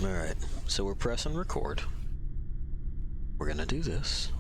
Alright, so we're pressing record. We're gonna do this.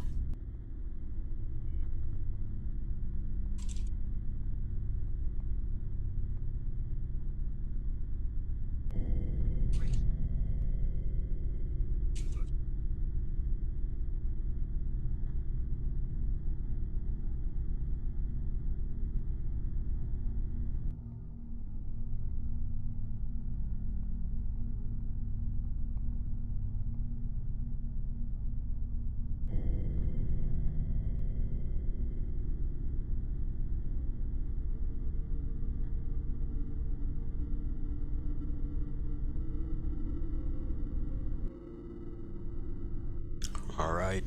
Alright.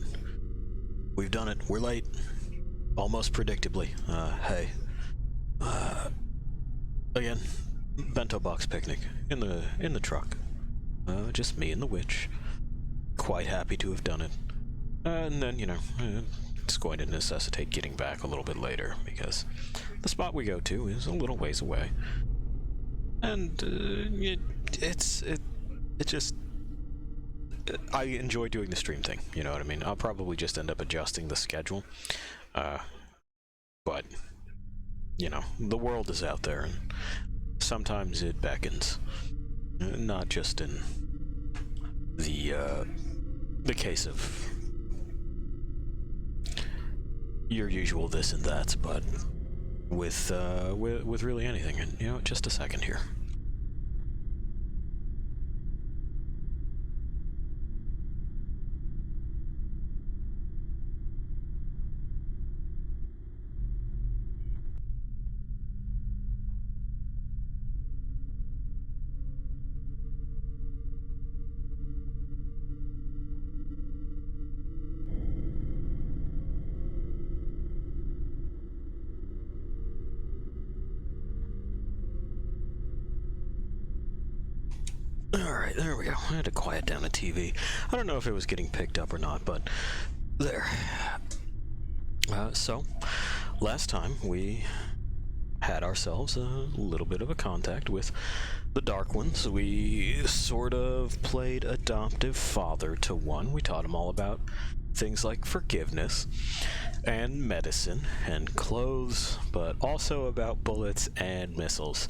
We've done it. We're late. Almost predictably. Hey. Again, bento box picnic in the truck. Just me and the witch. Quite happy to have done it. And then, it's going to necessitate getting back a little bit later because the spot we go to is a little ways away. And I enjoy doing the stream thing, you know what I mean? I'll probably just end up adjusting the schedule. But, the world is out there, and sometimes it beckons. Not just in the case of your usual this and that, but with really anything. And, just a second here. Alright, there we go. I had to quiet down the TV. I don't know if it was getting picked up or not, but there. So, last time we had ourselves a little bit of a contact with the Dark Ones. We sort of played adoptive father to one. We taught him all about things like forgiveness and medicine and clothes, but also about bullets and missiles.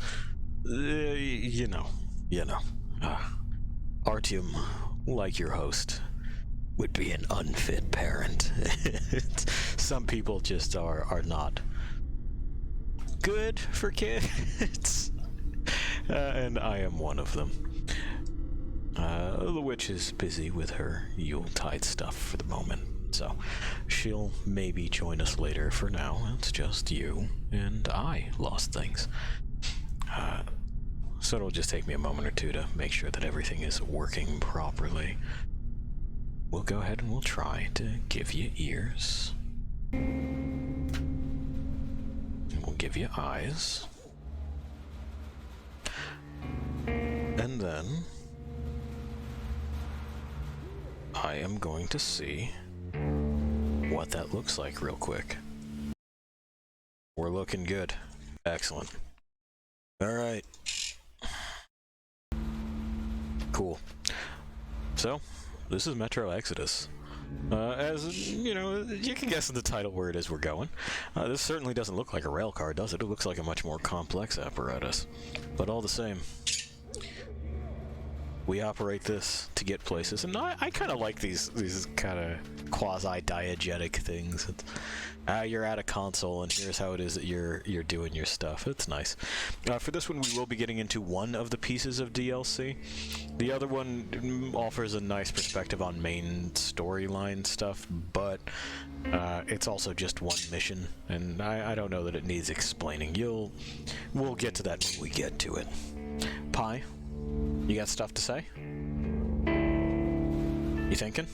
Artyom, like your host, would be an unfit parent. Some people just are not good for kids. And I am one of them. The witch is busy with her Yuletide stuff for the moment, so she'll maybe join us later. For now, it's just you and I, Lost Things. So it'll just take me a moment or two to make sure that everything is working properly. We'll go ahead and we'll try to give you ears. And we'll give you eyes. And then I am going to see what that looks like real quick. We're looking good. Excellent. Alright. Cool. So, this is Metro Exodus. As, you can guess in the title where it is we're going. This certainly doesn't look like a rail car, does it? It looks like a much more complex apparatus. But all the same, we operate this to get places, and I kind of like these kind of quasi-diegetic things. You're at a console, and here's how it is that you're doing your stuff. It's nice. For this one, we will be getting into one of the pieces of DLC. The other one offers a nice perspective on main storyline stuff, but it's also just one mission, and I don't know that it needs explaining. We'll get to that when we get to it. Pi, you got stuff to say? You thinking?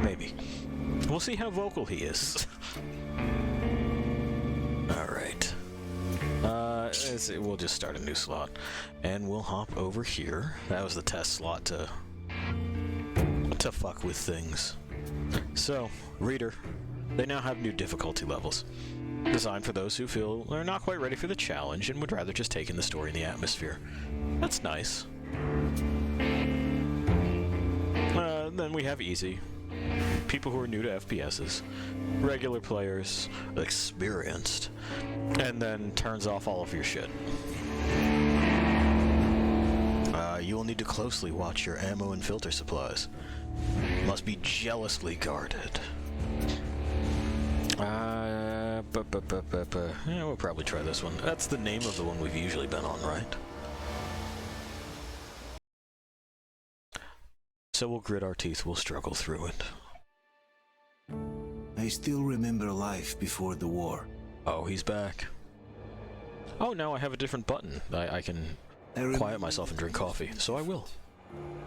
Maybe. We'll see how vocal he is. Alright. We'll just start a new slot. And we'll hop over here. That was the test slot to fuck with things. So, reader, they now have new difficulty levels. Designed for those who feel they're not quite ready for the challenge and would rather just take in the story and the atmosphere. That's nice. then we have easy. People who are new to FPSs, regular players, experienced, and then turns off all of your shit. You will need to closely watch your ammo and filter supplies. Must be jealously guarded. Yeah, we'll probably try this one. That's the name of the one we've usually been on, right? So we'll grit our teeth, we'll struggle through it. I still remember life before the war. Oh, he's back. Oh, now I have a different button. I can quiet myself and drink coffee, so I will.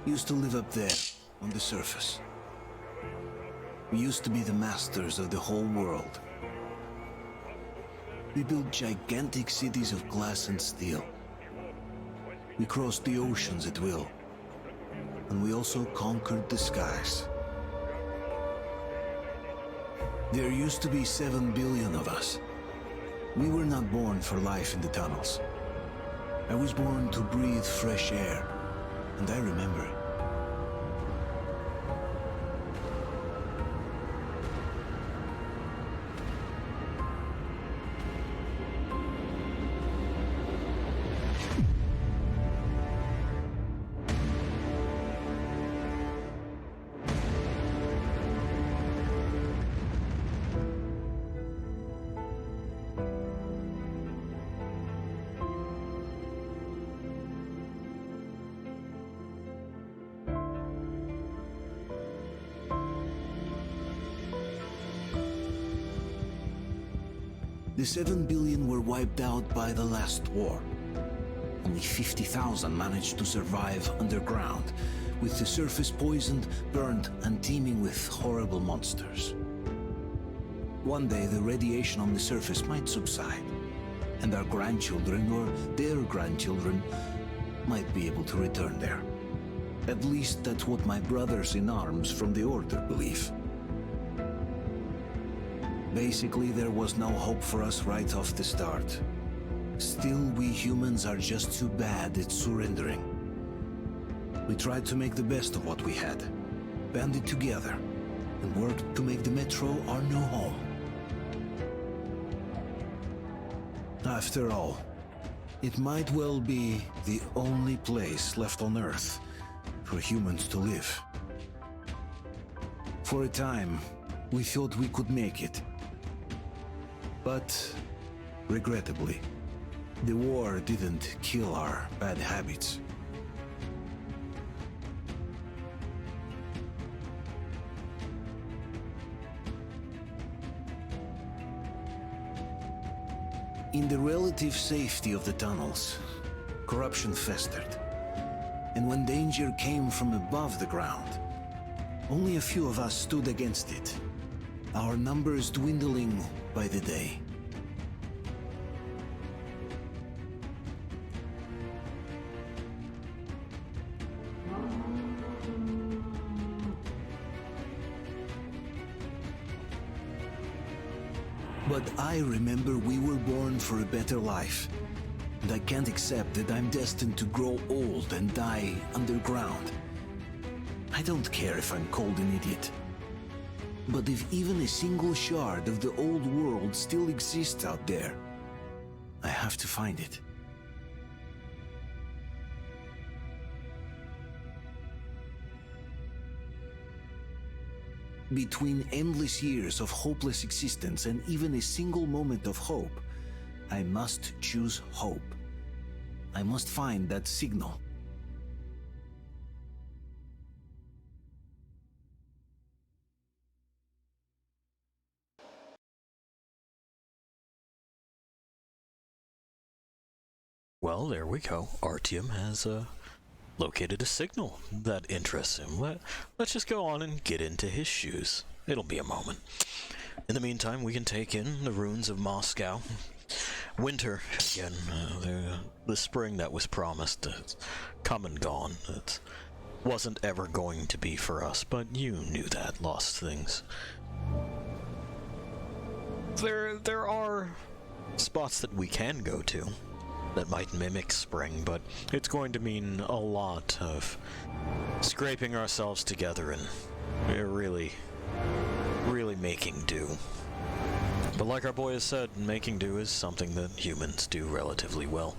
Used to live up there, on the surface. We used to be the masters of the whole world. We built gigantic cities of glass and steel. We crossed the oceans at will. And we also conquered the skies. There used to be 7 billion of us. We were not born for life in the tunnels. I was born to breathe fresh air, and I remember it. The 7 billion were wiped out by the last war. Only 50,000 managed to survive underground, with the surface poisoned, burned, and teeming with horrible monsters. One day the radiation on the surface might subside, and our grandchildren or their grandchildren might be able to return there. At least that's what my brothers in arms from the Order believe. Basically, there was no hope for us right off the start. Still, we humans are just too bad at surrendering. We tried to make the best of what we had, banded together, and worked to make the Metro our new home. After all, it might well be the only place left on Earth for humans to live. For a time, we thought we could make it. But, regrettably, the war didn't kill our bad habits. In the relative safety of the tunnels, corruption festered. And when danger came from above the ground, only a few of us stood against it, our numbers dwindling by the day. But I remember we were born for a better life, and I can't accept that I'm destined to grow old and die underground. I don't care if I'm called an idiot. But if even a single shard of the old world still exists out there, I have to find it. Between endless years of hopeless existence and even a single moment of hope, I must choose hope. I must find that signal. Well, there we go. Artyom has located a signal that interests him. Let's just go on and get into his shoes. It'll be a moment. In the meantime, we can take in the ruins of Moscow. Winter, again, the spring that was promised, come and gone. It wasn't ever going to be for us, but you knew that, Lost Things. There are spots that we can go to that might mimic spring, but it's going to mean a lot of scraping ourselves together and We're really making do. But like our boy has said, making do is something that humans do relatively well.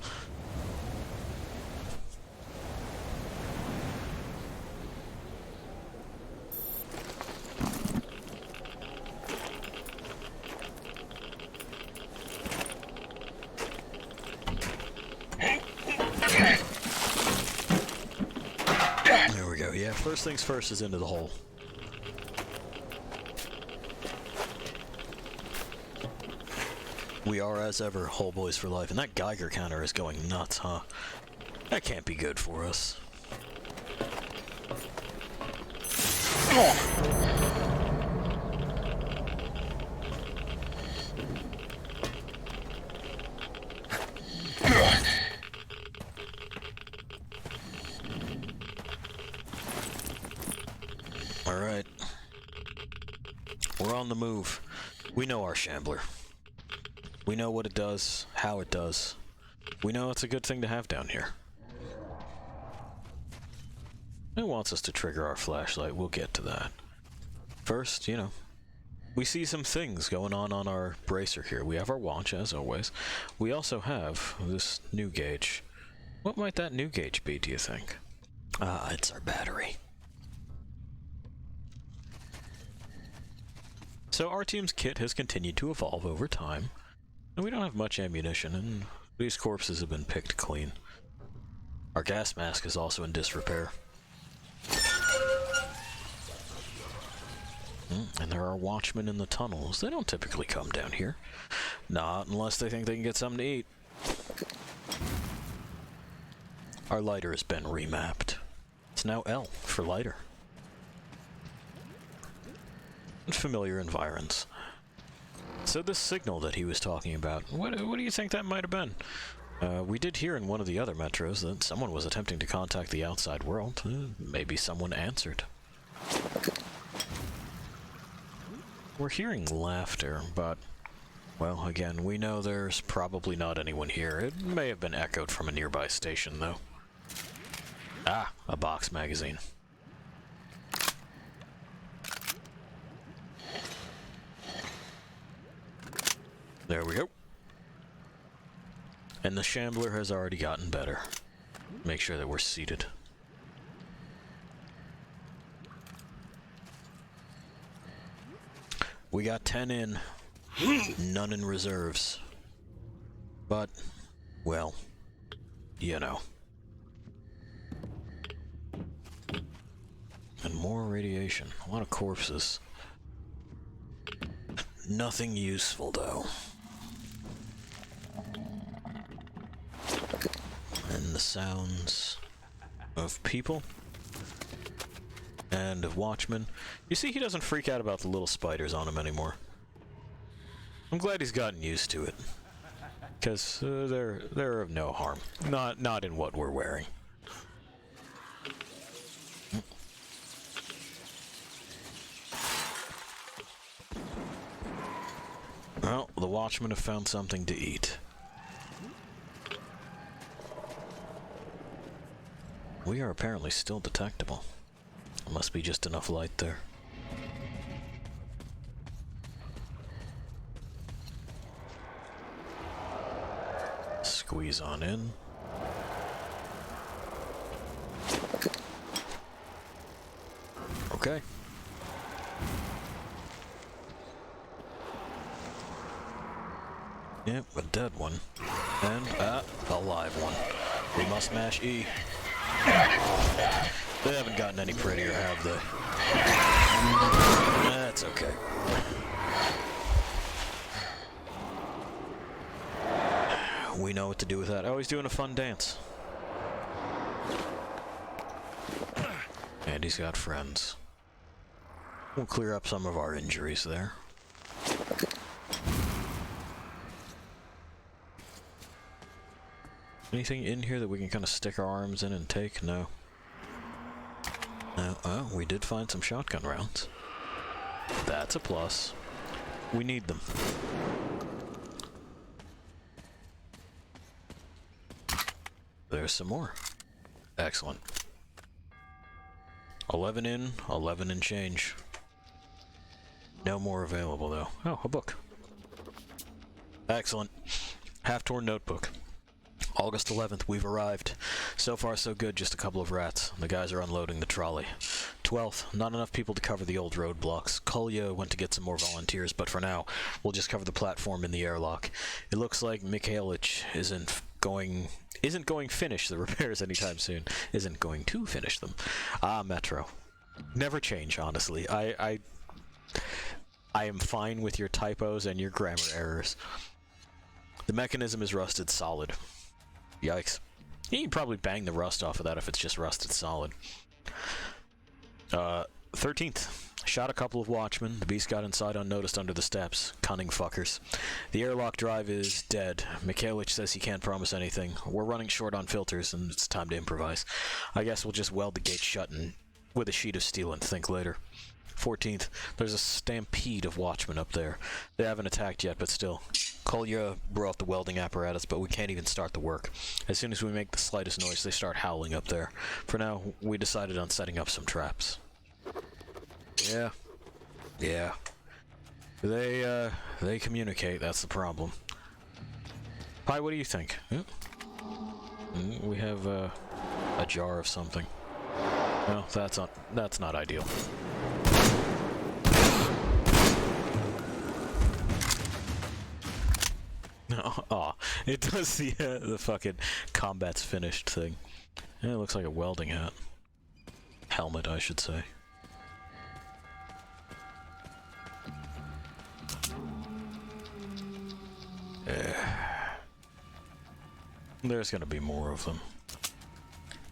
There we go. Yeah, first things first is into the hole. We are, as ever, Hole Boys for life. And that Geiger counter is going nuts, huh? That can't be good for us. Alright. We're on the move. We know our Shambler. We know what it does, how it does. We know it's a good thing to have down here. It wants us to trigger our flashlight, we'll get to that. First, you know, we see some things going on our bracer here. We have our watch, as always. We also have this new gauge. What might that new gauge be, do you think? It's our battery. So our team's kit has continued to evolve over time. And we don't have much ammunition, and these corpses have been picked clean. Our gas mask is also in disrepair. And there are watchmen in the tunnels. They don't typically come down here. Not unless they think they can get something to eat. Our lighter has been remapped. It's now L for lighter. And familiar environs. So this signal that he was talking about, what do you think that might have been? We did hear in one of the other metros that someone was attempting to contact the outside world. Maybe someone answered. We're hearing laughter, but, well, again, we know there's probably not anyone here. It may have been echoed from a nearby station, though. Ah, a box magazine. There we go. And the Shambler has already gotten better. Make sure that we're seated. We got 10 in, none in reserves. But, well, you know. And more radiation. A lot of corpses. Nothing useful, though. And the sounds of people and of watchmen. You see, he doesn't freak out about the little spiders on him anymore. I'm glad he's gotten used to it, because they're of no harm. Not in what we're wearing. Well, the watchmen have found something to eat. We are apparently still detectable. There must be just enough light there. Squeeze on in. Okay. Yep, a dead one. And, a live one. We must mash E. They haven't gotten any prettier, have they? That's okay. We know what to do with that. Oh, he's doing a fun dance. And he's got friends. We'll clear up some of our injuries there. Anything in here that we can kind of stick our arms in and take? No. No. Oh, we did find some shotgun rounds. That's a plus. We need them. There's some more. Excellent. 11 in, 11 and change. No more available, though. Oh, a book. Excellent. Half-torn notebook. August 11th, we've arrived. So far, so good, just a couple of rats. The guys are unloading the trolley. 12th, not enough people to cover the old roadblocks. Kolya went to get some more volunteers, but for now, we'll just cover the platform in the airlock. It looks like Mikhailich isn't going finish the repairs anytime soon. Isn't going to finish them. Ah, Metro. Never change, honestly. I am fine with your typos and your grammar errors. The mechanism is rusted solid. Yikes. You can probably bang the rust off of that if it's just rusted solid. 13th. Shot a couple of watchmen. The beast got inside unnoticed under the steps. Cunning fuckers. The airlock drive is dead. Mikhailich says he can't promise anything. We're running short on filters, and it's time to improvise. I guess we'll just weld the gate shut and with a sheet of steel and think later. 14th. There's a stampede of watchmen up there. They haven't attacked yet, but still. Kolya brought the welding apparatus, but we can't even start the work. As soon as we make the slightest noise, they start howling up there. For now, we decided on setting up some traps. Yeah. They communicate, that's the problem. Pi, what do you think? We have a jar of something. No, that's not ideal. Oh, it does the fucking combat's finished thing. Yeah, it looks like a welding hat. Helmet, I should say. There's gonna be more of them.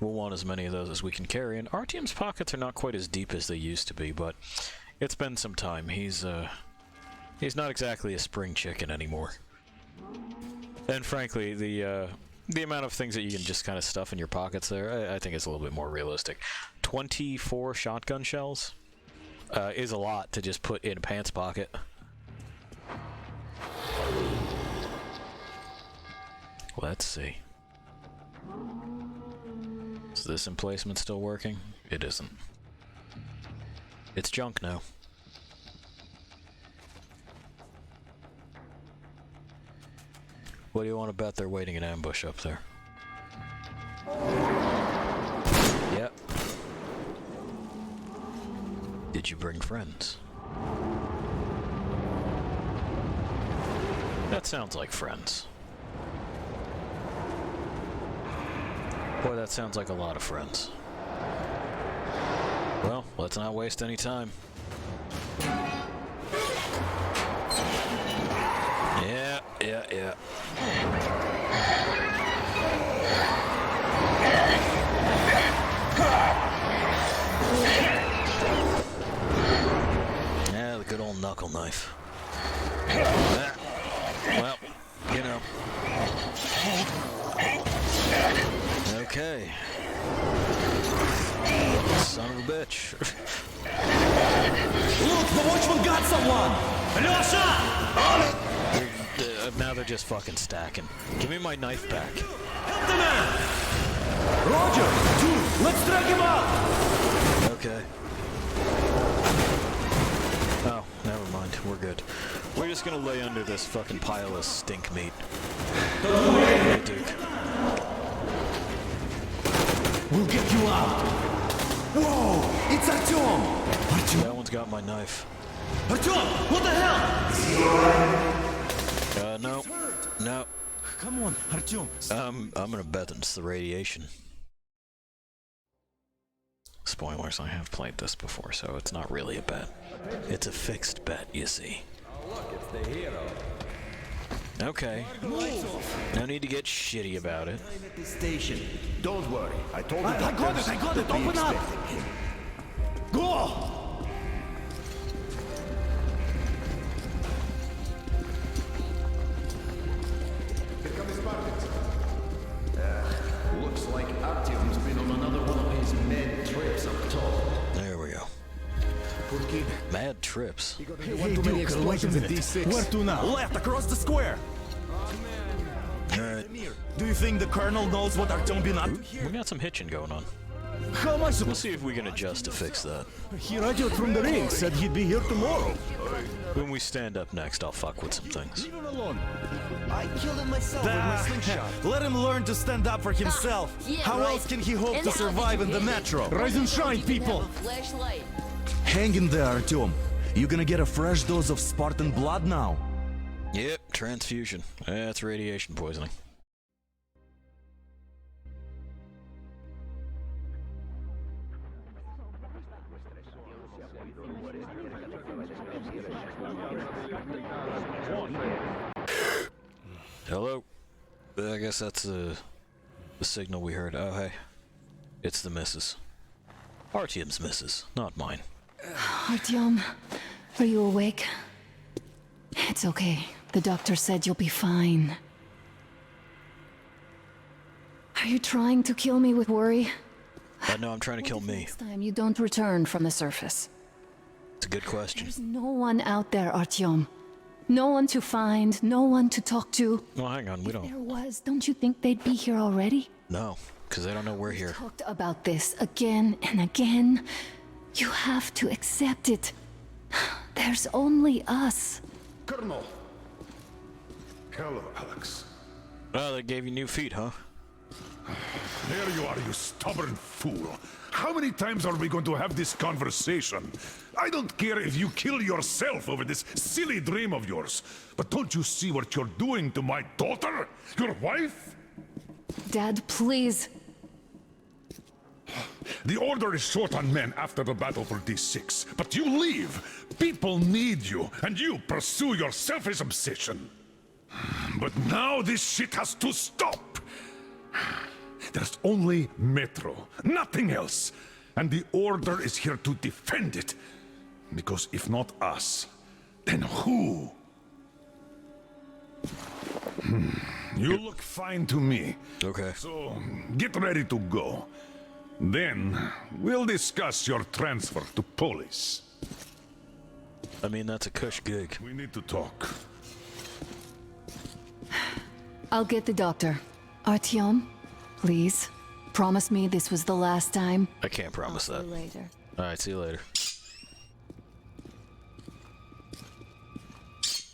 We'll want as many of those as we can carry, and Artyom's pockets are not quite as deep as they used to be, but it's been some time. He's not exactly a spring chicken anymore. And frankly, the amount of things that you can just kind of stuff in your pockets there, I think it's a little bit more realistic. 24 shotgun shells is a lot to just put in a pants pocket. Let's see. Is this emplacement still working? It isn't. It's junk now. What do you want to bet they're waiting in ambush up there? Yep. Did you bring friends? That sounds like friends. Boy, that sounds like a lot of friends. Well, let's not waste any time. Yeah. Yeah, the good old knuckle knife. Well, you know. Okay. Son of a bitch. Look, the watchman got someone! Alyosha! On it! Now they're just fucking stacking. Give me my knife back. Help the man! Roger! Two! Let's drag him out! Okay. Oh, never mind. We're good. We're just gonna lay under this fucking pile of stink meat. Hey, Duke. We'll get you out! Whoa! It's Artyom! That one's got my knife. Artyom! What the hell? Is he alright? No. Come on, Artyom. I'm gonna bet it's the radiation. Spoilers, I have played this before, so it's not really a bet. It's a fixed bet, you see. Oh, look, it's the hero. Okay. No need to get shitty about it. At the station. Don't worry, I told you I got it! Open up! Go! Looks like Artyom's been on another one of his mad trips up top. There we go. Mad trips. Hey, Duke, wait a minute. Where to now? Left, across the square. Alright. Do you think the colonel knows what Artyom been up to here? We got some hitching going on. How am I We'll supposed see if we can adjust to fix that. He radioed from the ring, said he'd be here tomorrow. When we stand up next, I'll fuck with some things. Leave him alone. I killed him myself with my slingshot. Let him learn to stand up for himself. Yeah, How right. else can he hope And to how survive did in you the hit it? metro? Rise and shine, You didn't people! have a flashlight. Hang in there, Artyom. You're gonna get a fresh dose of Spartan blood now. Yep, transfusion. That's radiation poisoning. Hello? I guess that's the signal we heard. Oh, hey. It's the missus. Artyom's missus, not mine. Artyom, are you awake? It's okay. The doctor said you'll be fine. Are you trying to kill me with worry? No, I'm trying to kill me. Next time you don't return from the surface. It's a good question. There's no one out there, Artyom. No one to find, no one to talk to. No, hang on, we If there don't. was, don't you think they'd be here already? No, because they don't know we're here. Talked about this again and again. You have to accept it. There's only us. Colonel. Hello, Alex. Oh, they gave you new feet, huh? There you are, you stubborn fool. How many times are we going to have this conversation? I don't care if you kill yourself over this silly dream of yours, but don't you see what you're doing to my daughter? Your wife? Dad, please. The Order is short on men after the battle for D6, but you leave. People need you, and you pursue your selfish obsession. But now this shit has to stop. There's only Metro, nothing else. And the Order is here to defend it. Because if not us, then who? You look fine to me. Okay. So, get ready to go. Then, we'll discuss your transfer to police. I mean, that's a cush gig. We need to talk. I'll get the doctor. Artyom, please. Promise me this was the last time. I can't promise See that. you later. Alright, see you later.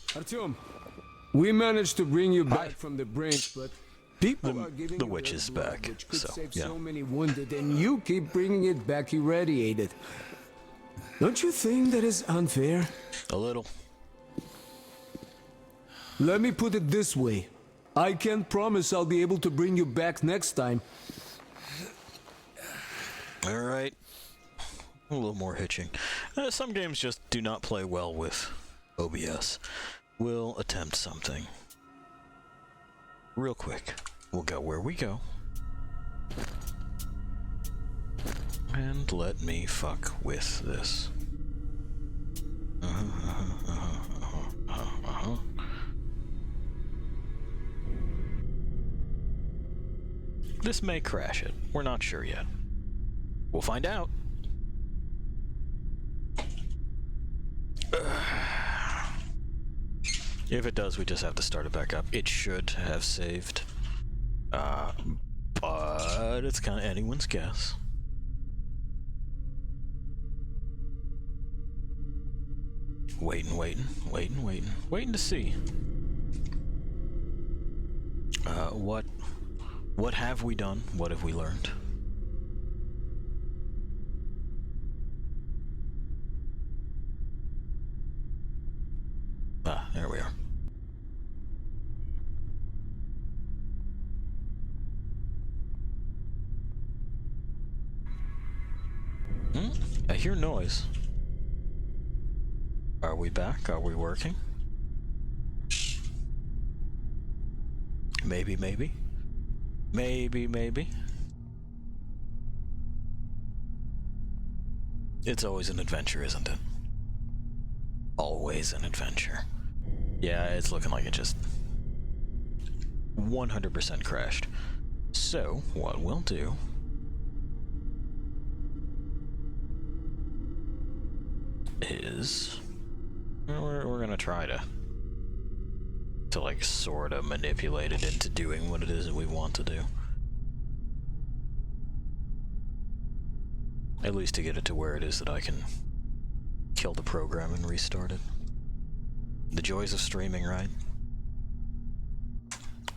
Artyom, we managed to bring you back from the brink, but people The- are giving the you witch red is blood, back, which could so, save yeah. so many wounded, and you keep bringing it back irradiated. Don't you think that is unfair? A little. Let me put it this way. I can't promise I'll be able to bring you back next time. Alright. A little more hitching. Some games just do not play well with OBS. We'll attempt something. Real quick. We'll go where we go. And let me fuck with this. This may crash it. We're not sure yet. We'll find out. If it does, we just have to start it back up. It should have saved. But it's kind of anyone's guess. Waiting to see. What have we done? What have we learned? Ah, there we are. I hear noise. Are we back? Are we working? Maybe. It's always an adventure, isn't it? Always an adventure. Yeah, it's looking like it just 100% crashed. So, what we'll do is we're gonna try to like sort of manipulate it into doing what it is that we want to do. At least to get it to where it is that I can kill the program and restart it. The joys of streaming, right?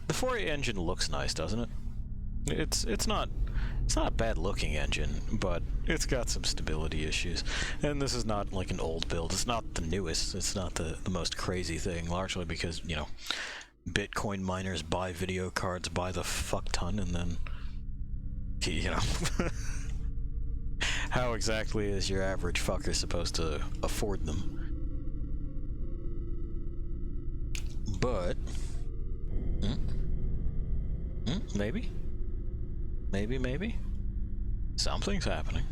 The 4A engine looks nice, doesn't it? It's not a bad looking engine, but it's got some stability issues. And this is not like an old build. It's not the newest. It's not the most crazy thing, largely because, you know, Bitcoin miners buy video cards by the fuck ton, and then, you know, how exactly is your average fucker supposed to afford them? But maybe something's happening.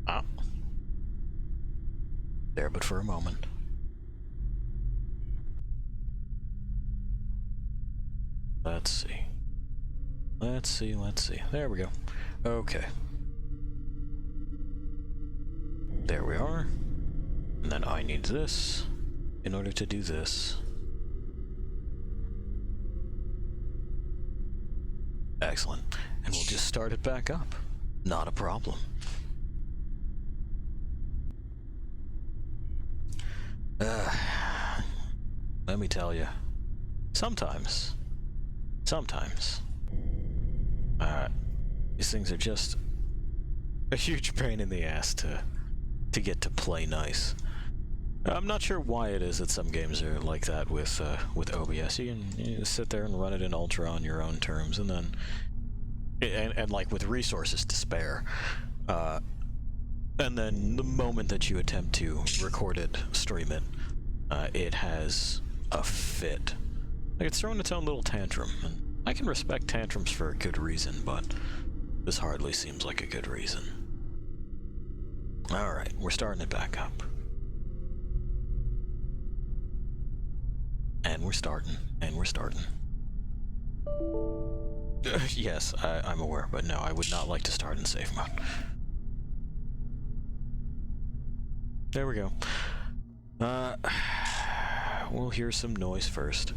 Ah, there, but for a moment. Let's see. There we go. Okay. There we are. And then I need this in order to do this. Excellent. And we'll just start it back up. Not a problem. Let me tell you, sometimes, these things are just a huge pain in the ass to get to play nice. I'm not sure why it is that some games are like that with OBS. You can sit there and run it in Ultra on your own terms, and then and like with resources to spare. And then the moment that you attempt to record it, stream it, it has a fit. Like, it's throwing its own little tantrum, and I can respect tantrums for a good reason, but this hardly seems like a good reason. Alright, we're starting it back up. And we're starting. Yes, I'm aware, but no, I would not like to start in safe mode. There we go. We'll hear some noise first.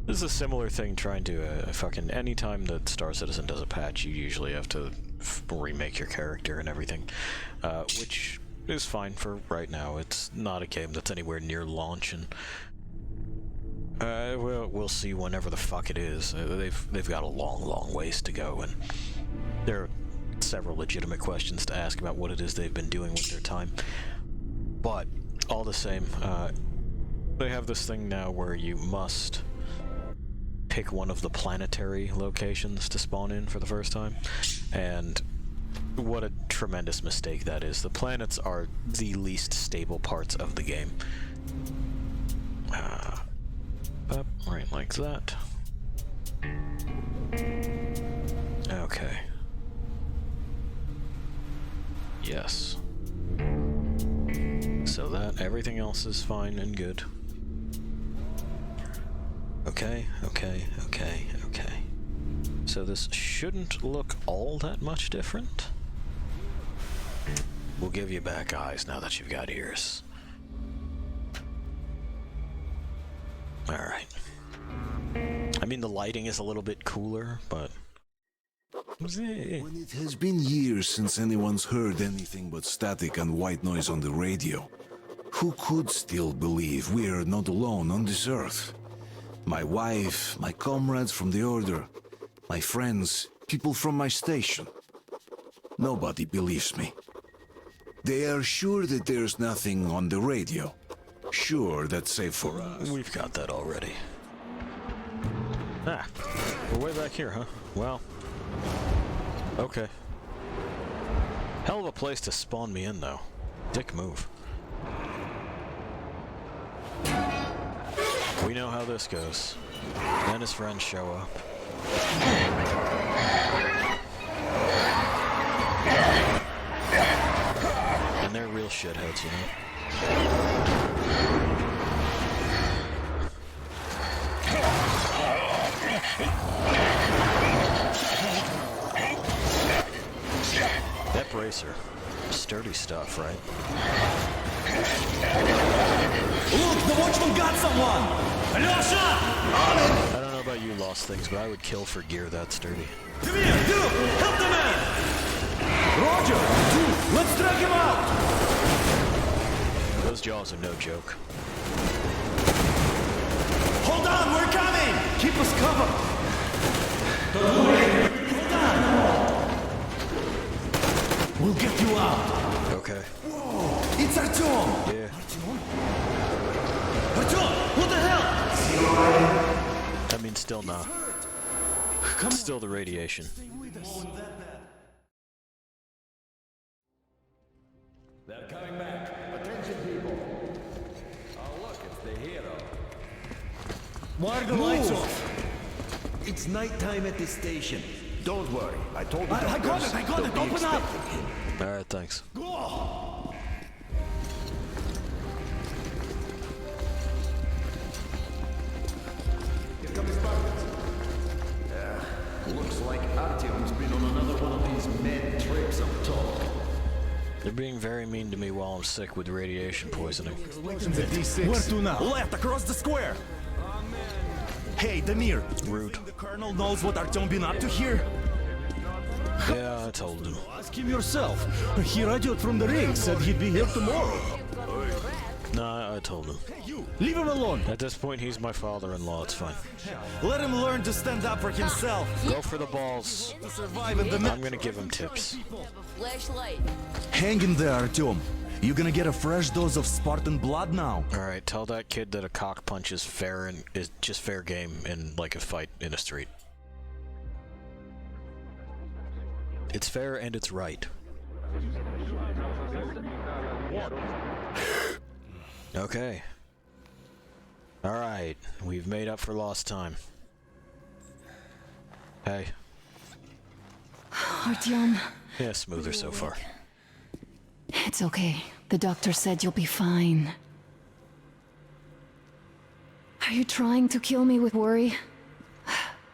This is a similar thing trying to, fucking, anytime that Star Citizen does a patch, you usually have to remake your character and everything, which is fine for right now. It's not a game that's anywhere near launch, and we'll see whenever the fuck it is. They've got a long ways to go, and there are several legitimate questions to ask about what it is they've been doing with their time. But all the same, they have this thing now where you must pick one of the planetary locations to spawn in for the first time, and what a tremendous mistake that is. The planets are the least stable parts of the game. Right like that. Okay. Yes. So that, everything else is fine and good. Okay. So this shouldn't look all that much different. We'll give you back eyes now that you've got ears. Alright. I mean, the lighting is a little bit cooler, but... When it has been years since anyone's heard anything but static and white noise on the radio, who could still believe we are not alone on this earth? My wife, my comrades from the Order, my friends, people from my station. Nobody believes me. They are sure that there's nothing on the radio. Sure, that's safe for us. We've got that already. Ah, we're way back here, huh? Well, okay. Hell of a place to spawn me in, though. Dick move. We know how this goes. Then his friends show up. And they're real shitheads, you know? That bracer. Sturdy stuff, right? Look, the watchman got someone! Alyosha! I don't know about you, totally lost things, but I would kill for gear that sturdy. Come here, you! Help the man! Roger! Two! Let's drag him out! Those jaws are no joke. Hold on, we're coming! Keep us covered! Don't worry! Hold on! We'll get you out! Okay. Whoa! It's Artyom! Yeah. Artyom! What the hell? I mean, still not. Still the radiation. They're coming back. Attention, people. Oh, look, it's the hero. Why are the lights off? It's nighttime at the station. Don't worry. I told the I got it! Open up! Alright, thanks. Go! Looks like Artyom's been on another one of these mad trips up top. They're being very mean to me while I'm sick with radiation poisoning. Where to now? Left, across the square! Hey, Damir! Rude. The colonel knows what Artyom been up to here? Yeah, I told him. Ask him yourself. He radioed from the ring, said he'd be here tomorrow. Nah, I told him. Hey, you! Leave him alone! At this point, he's my father-in-law, it's fine. Let him learn to stand up for himself. Go for the balls. To survive in the I'm gonna give him tips. Flashlight. Hang in there, Artyom. You're gonna get a fresh dose of Spartan blood now. Alright, tell that kid that a cock punch is fair and is just fair game in like a fight in a street. It's fair and it's right. Okay. Alright, we've made up for lost time. Hey. Artyom, Yeah, smoother so far. it's okay. The doctor said you'll be fine. Are you trying to kill me with worry?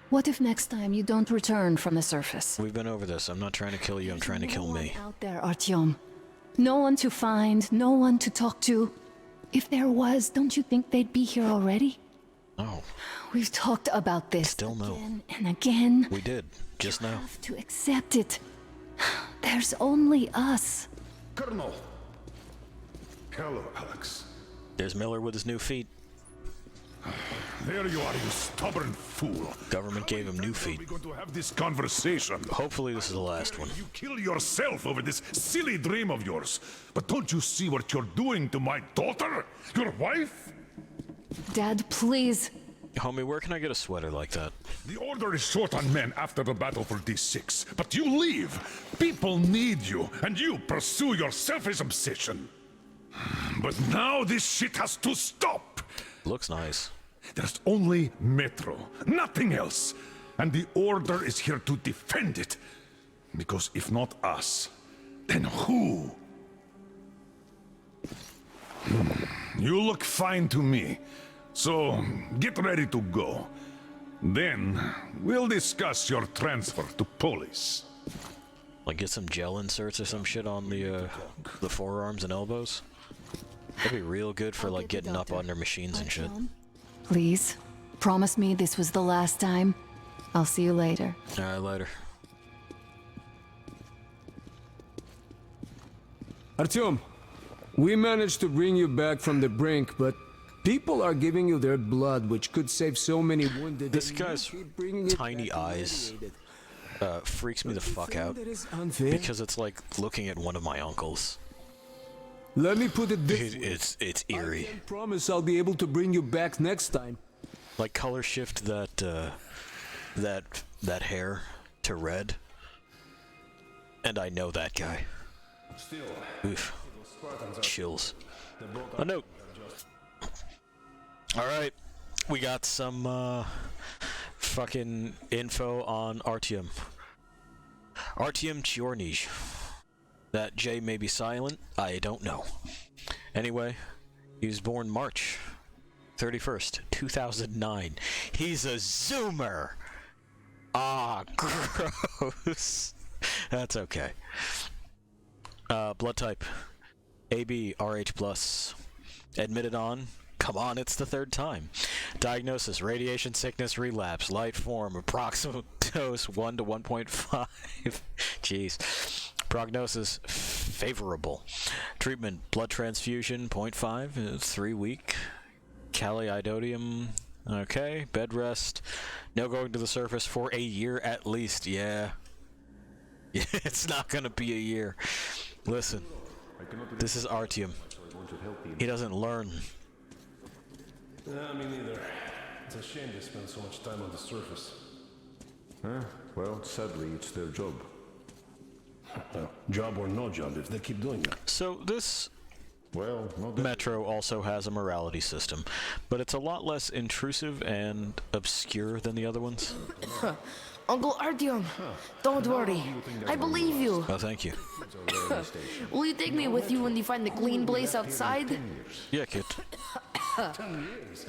What if next time you don't return from the surface? We've been over this. I'm not trying to kill you, I'm trying to kill me. Out there, Artyom. No one to find, no one to talk to. If there was, don't you think they'd be here already? Oh, We've talked about this Still no. again and again. we did. Just now. Have to accept it. There's only us. Colonel. Hello, Alex. There's Miller with his new feet. There you are, you stubborn fool. Government gave him new feet. We're going to have this conversation. Hopefully this is the last one. You kill yourself over this silly dream of yours. But don't you see what you're doing to my daughter? Your wife? Dad, please. Homie, where can I get a sweater like that? The Order is short on men after the battle for D6. But you leave. People need you, and you pursue your selfish obsession. But now this shit has to stop. Looks nice. There's only Metro, nothing else. And the Order is here to defend it. Because if not us, then who? You look fine to me. So, get ready to go. Then, we'll discuss your transfer to police. Like get some gel inserts or some shit on the forearms and elbows. That'd be real good for like getting up under machines and shit. Please, promise me this was the last time. I'll see you later. Alright, later. Artyom, we managed to bring you back from the brink, but people are giving you their blood, which could save so many wounded. This and you guy's keep bringing it tiny back eyes irradiated. freaks me the fuck out. That is unfair. Because it's like looking at one of my uncles. Let me put it this way. It's eerie. I can't promise I'll be able to bring you back next time. Like color shift that hair to red. And I know that guy. Oof. Chills. A note. Alright. We got some fucking info on Artyom. Artyom Chyornij. That J may be silent, I don't know. Anyway, he was born March 31st, 2009. He's a Zoomer! Ah, gross. That's okay. Blood type, AB, RH+. Admitted on, come on, it's the third time. Diagnosis: radiation sickness relapse, light form, approximate dose 1 to 1.5. Jeez. Prognosis: favorable. Treatment: blood transfusion 0.5, 3 week. Caliidodium. Okay. Bed rest. No going to the surface for a year at least. Yeah. It's not gonna be a year. Listen. This is Artyom. He doesn't learn. Me neither. It's a shame they spend so much time on the surface. Well, sadly, it's their job. Job or no job, if they keep doing that. So this Well, not that Metro also has a morality system, but it's a lot less intrusive and obscure than the other ones. Uncle Artyom, don't worry. I believe you. Oh, thank you. Will you take me with you when you find the clean place outside? Yeah, kid.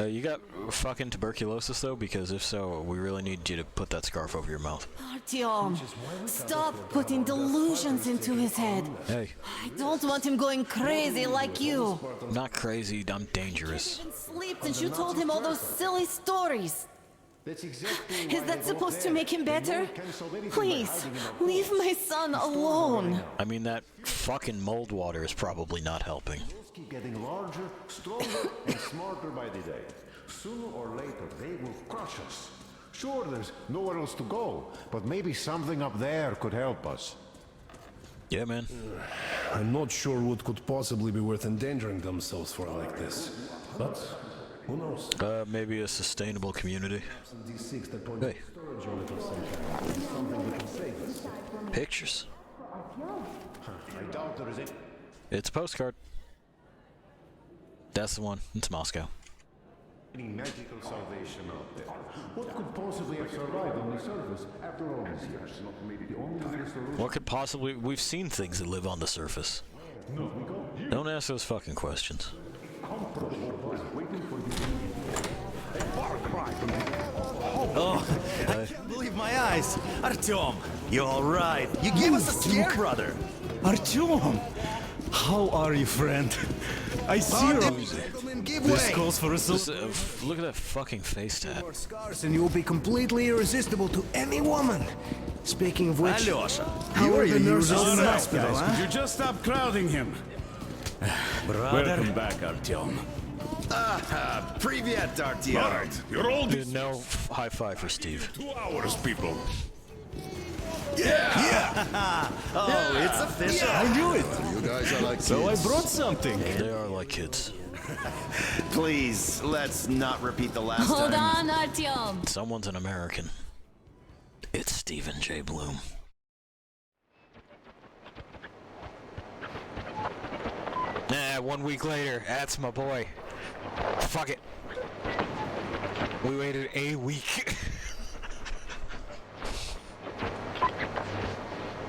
You got fucking tuberculosis, though? Because if so, we really need you to put that scarf over your mouth. Artyom, stop putting delusions into his head. Hey, I don't want him going crazy like you. not crazy, I'm dangerous. He didn't sleep since you told him all those silly stories. Is that supposed to make him better? Please, leave my son alone. I mean, that fucking mold water is probably not helping. Keep getting larger, stronger, and smarter by the day. Sooner or later, they will crush us. Sure, there's nowhere else to go, but maybe something up there could help us. Yeah, man. I'm not sure what could possibly be worth endangering themselves for like this. But who knows? Maybe a sustainable community. Hey. Pictures. I doubt there is any It's a postcard. That's the one. It's Moscow. magical salvation out there. What could possibly have survived on the surface after all these years? The only real solution. What could possibly... We've seen things that live on the surface. Don't ask those fucking questions. Oh, I can't believe my eyes. Artyom, you all right? You gave us a scare, brother. Artyom, how are you, friend? I see you. Give This way. calls for a Look at that fucking face tat. Scars and you'll be completely irresistible to any woman. Speaking of which, Alyosha, how you are are the nurses in the Alright, hospital, guys, huh? could you just stop crowding him? Welcome back, Artyom. Privyet, Artyom. All right, you're all No high five for Steve. 2 hours, people. Oh, it's official. I knew it. You guys are like So I kids. brought something. They are like kids. Please, let's not repeat the last Hold time. on, Artyom. Someone's an American. It's Stephen J. Bloom. Nah, 1 week later, that's my boy. Fuck it. We waited a week.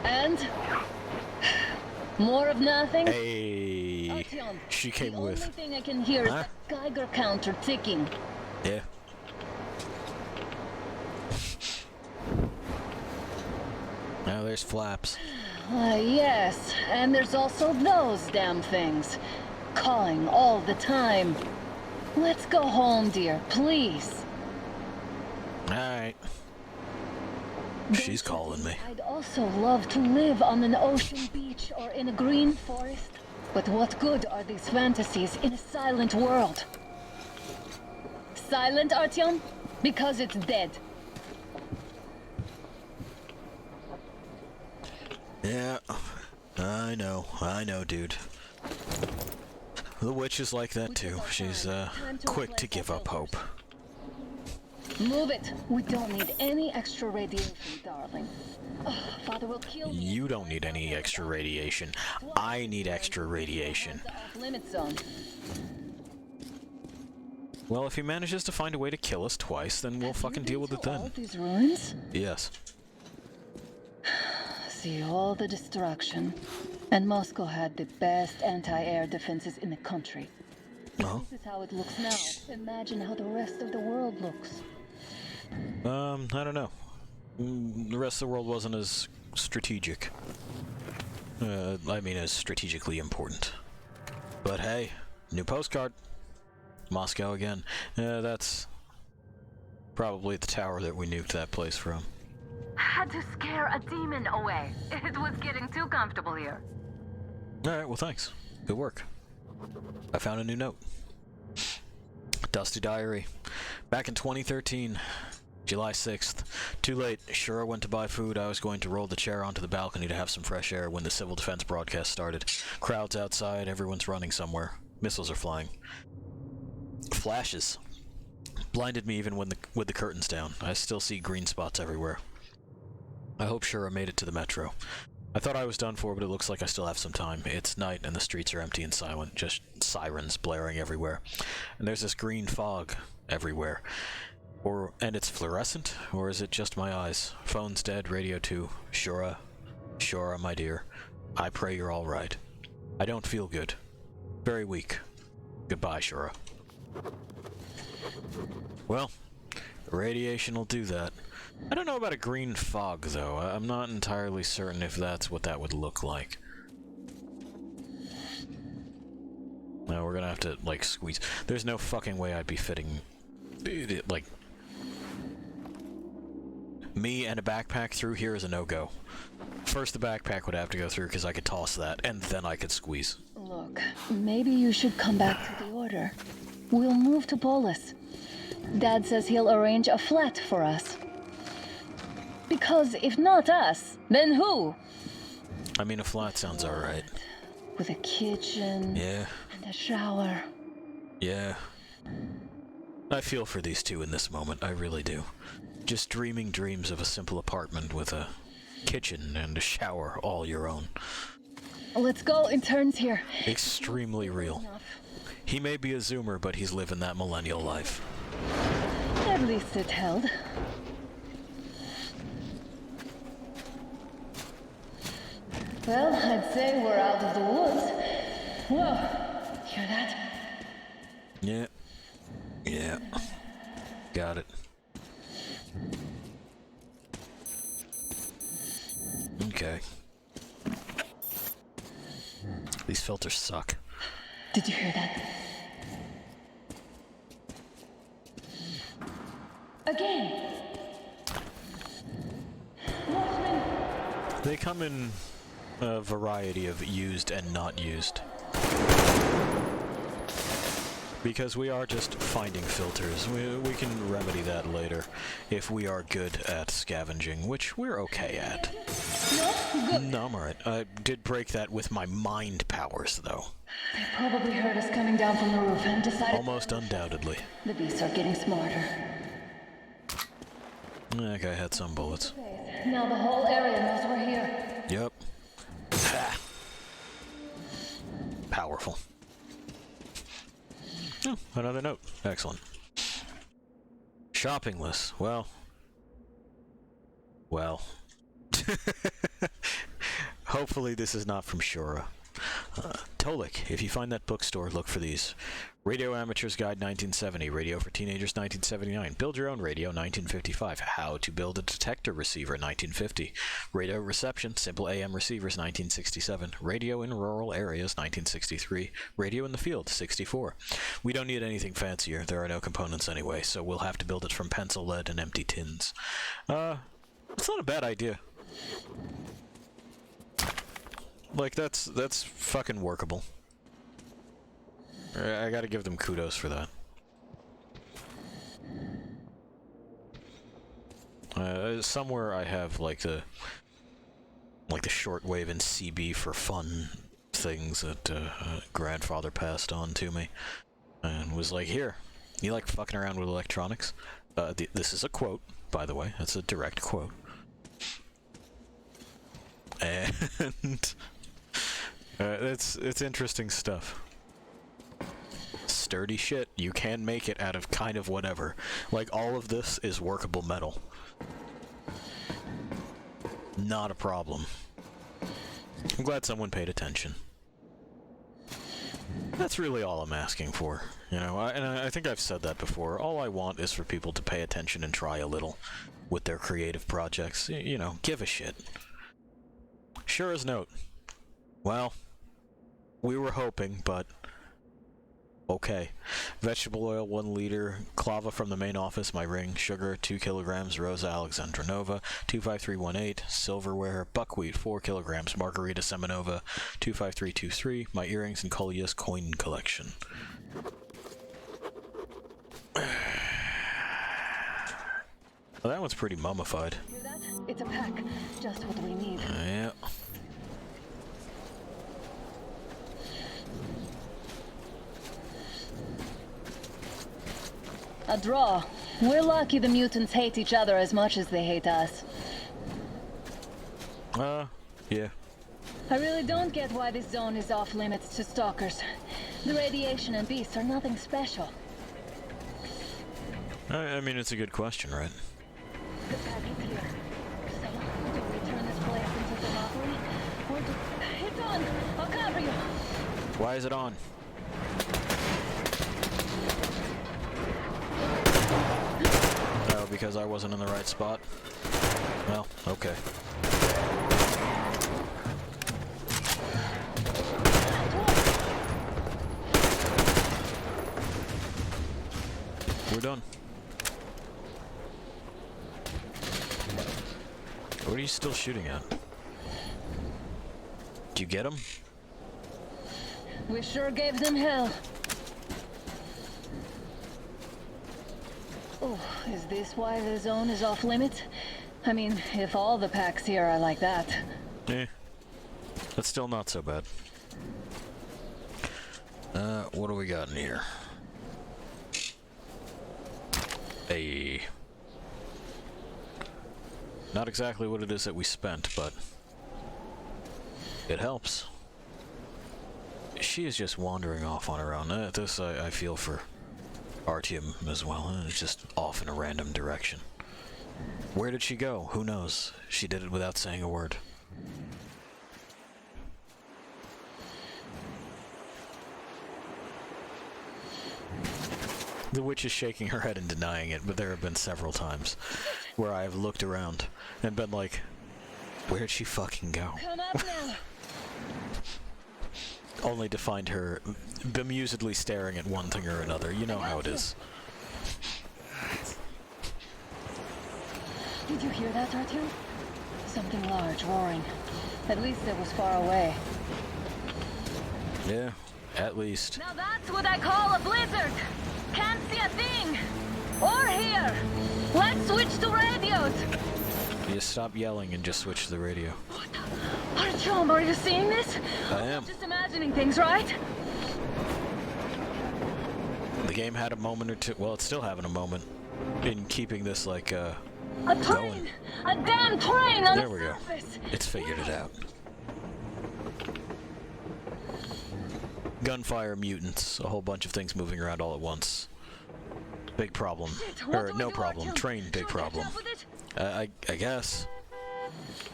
And more of nothing. Hey, Artyom, she came the with. only thing I can hear is Huh? the Geiger counter ticking. Yeah. Now there's flaps. Yes, and there's also those damn things. Calling all the time. Let's go home, dear, please. Alright. She's calling me. I'd also love to live on an ocean beach or in a green forest. But what good are these fantasies in a silent world? Silent, Artyom? Because it's dead. Yeah, I know, dude. The witch is like that too. She's, quick to give up hope. Move it. We don't need any extra radiation, darling. Oh, Father will kill me. You don't need any extra radiation. I need extra radiation. Limit zone. Well, if he manages to find a way to kill us twice, then we'll fucking deal with it All then. these ruins? Yes. See all the destruction. And Moscow had the best anti-air defenses in the country. Oh. This is how it looks now. Imagine how the rest of the world looks. I don't know. The rest of the world wasn't as strategic. I mean, as strategically important. But hey, new postcard. Moscow again. That's Probably the tower that we nuked that place from. Had to scare a demon away. It was getting too comfortable here. Alright, well thanks. Good work. I found a new note. Dusty Diary. Back in 2013, July 6th. Too late. Shura went to buy food. I was going to roll the chair onto the balcony to have some fresh air when the civil defense broadcast started. Crowds outside, everyone's running somewhere. Missiles are flying. Flashes. Blinded me even with the curtains down. I still see green spots everywhere. I hope Shura made it to the metro. I thought I was done for, but it looks like I still have some time. It's night and the streets are empty and silent, just sirens blaring everywhere. And there's this green fog everywhere. And it's fluorescent? Or is it just my eyes? Phone's dead, radio too. Shura, my dear. I pray you're alright. I don't feel good. Very weak. Goodbye, Shura. Well, radiation will do that. I don't know about a green fog, though. I'm not entirely certain if that's what that would look like. Now we're gonna have to, like, squeeze. There's no fucking way I'd be fitting, like, me and a backpack through here is a no-go. First, the backpack would have to go through because I could toss that, and then I could squeeze. Look, maybe you should come back to the Order. We'll move to Polis. Dad says he'll arrange a flat for us. Because if not us, then who? I mean, a flat sounds alright. With a kitchen. Yeah. And a shower. Yeah. I feel for these two in this moment, I really do. Just dreaming dreams of a simple apartment with a kitchen and a shower all your own. Let's go in turns here. Extremely real. He may be a Zoomer, but he's living that millennial life. At least it held. Well, I'd say we're out of the woods. Whoa, hear that? Yeah. Yeah. Got it. Okay. These filters suck. Did you hear that? Again! Watchmen! They come in a variety of used and not used. Because we are just finding filters. We can remedy that later if we are good at scavenging, which we're okay at. No? Good. No, I'm alright. I did break that with my mind powers, though. They probably heard us coming down from the roof and decided... Almost undoubtedly. The beasts are getting smarter. That guy had some bullets. Now the whole area knows we're here. Yep. Ha. Powerful. Oh, another note. Excellent. Shopping list. Well. Hopefully this is not from Shura. Tolik, if you find that bookstore, look for these. Radio Amateur's Guide 1970, Radio for Teenagers 1979, Build Your Own Radio 1955, How to Build a Detector Receiver 1950, Radio Reception, Simple AM Receivers 1967, Radio in Rural Areas 1963, Radio in the Field 64. We don't need anything fancier, there are no components anyway, so we'll have to build it from pencil lead and empty tins. It's not a bad idea. Like, that's fucking workable. I gotta give them kudos for that. Somewhere I have, like the shortwave and CB for fun things that grandfather passed on to me. And was like, here, you like fucking around with electronics? This is a quote, by the way. That's a direct quote. And... it's interesting stuff. Sturdy shit. You can make it out of kind of whatever. Like, all of this is workable metal. Not a problem. I'm glad someone paid attention. That's really all I'm asking for. You know, and I think I've said that before. All I want is for people to pay attention and try a little with their creative projects. You know, give a shit. Shura's note. Well, we were hoping, but Okay. Vegetable oil, 1 liter. Clava from the main office, my ring. Sugar, 2 kilograms. Rosa Alexandrinova, 25318. Silverware, buckwheat, 4 kilograms. Margarita Semenova, 25323. My earrings and Collia's coin collection. Well, that one's pretty mummified. Hear that? It's a pack. Just what we need. Yeah. A draw. We're lucky the mutants hate each other as much as they hate us. Yeah. I really don't get why this zone is off limits to stalkers. The radiation and beasts are nothing special. I mean, it's a good question, right? The pack is here. So, do we turn this place into Thermopylae? Or do... It's on! I'll cover you! Why is it on? Oh, because I wasn't in the right spot? Well, okay. We're done. What are you still shooting at? Did you get him? We sure gave them hell. Oh, is this why the zone is off limits? I mean, if all the packs here are like that. Eh. That's still not so bad. What do we got in here? Hey. Not exactly what it is that we spent, but it helps. She is just wandering off on her own. This I feel for Artyom as well. It's just off in a random direction. Where did she go? Who knows? She did it without saying a word. The witch is shaking her head and denying it, but there have been several times where I have looked around and been like, where'd she fucking go? Come up now. Only to find her bemusedly staring at one thing or another. You know how it is. Did you hear that, Artyom? Something large roaring. At least it was far away. Yeah, at least. Now that's what I call a blizzard! Can't see a thing! Or hear! Let's switch to radios! You stop yelling and just switch to the radio. Artyom, are you seeing this? I am. Just imagining things, right? The game had a moment or two, well, it's still having a moment in keeping this, like, a train! going. A damn train on There the we go. surface! It's figured it out. Gunfire, mutants, a whole bunch of things moving around all at once. Big problem. Or, no problem. Train, big problem. I guess.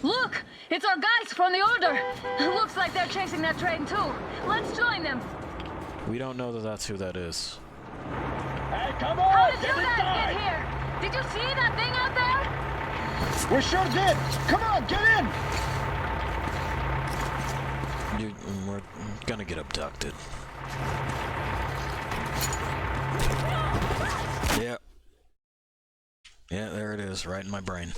Look! It's our guys from the Order! Looks like they're chasing that train too. Let's join them! We don't know that that's who that is. Hey, come on! How did you guys get here? Did you see that thing out there? We sure did! Come on, get in! We're gonna get abducted. Yeah. Yeah, there it is, right in my brain.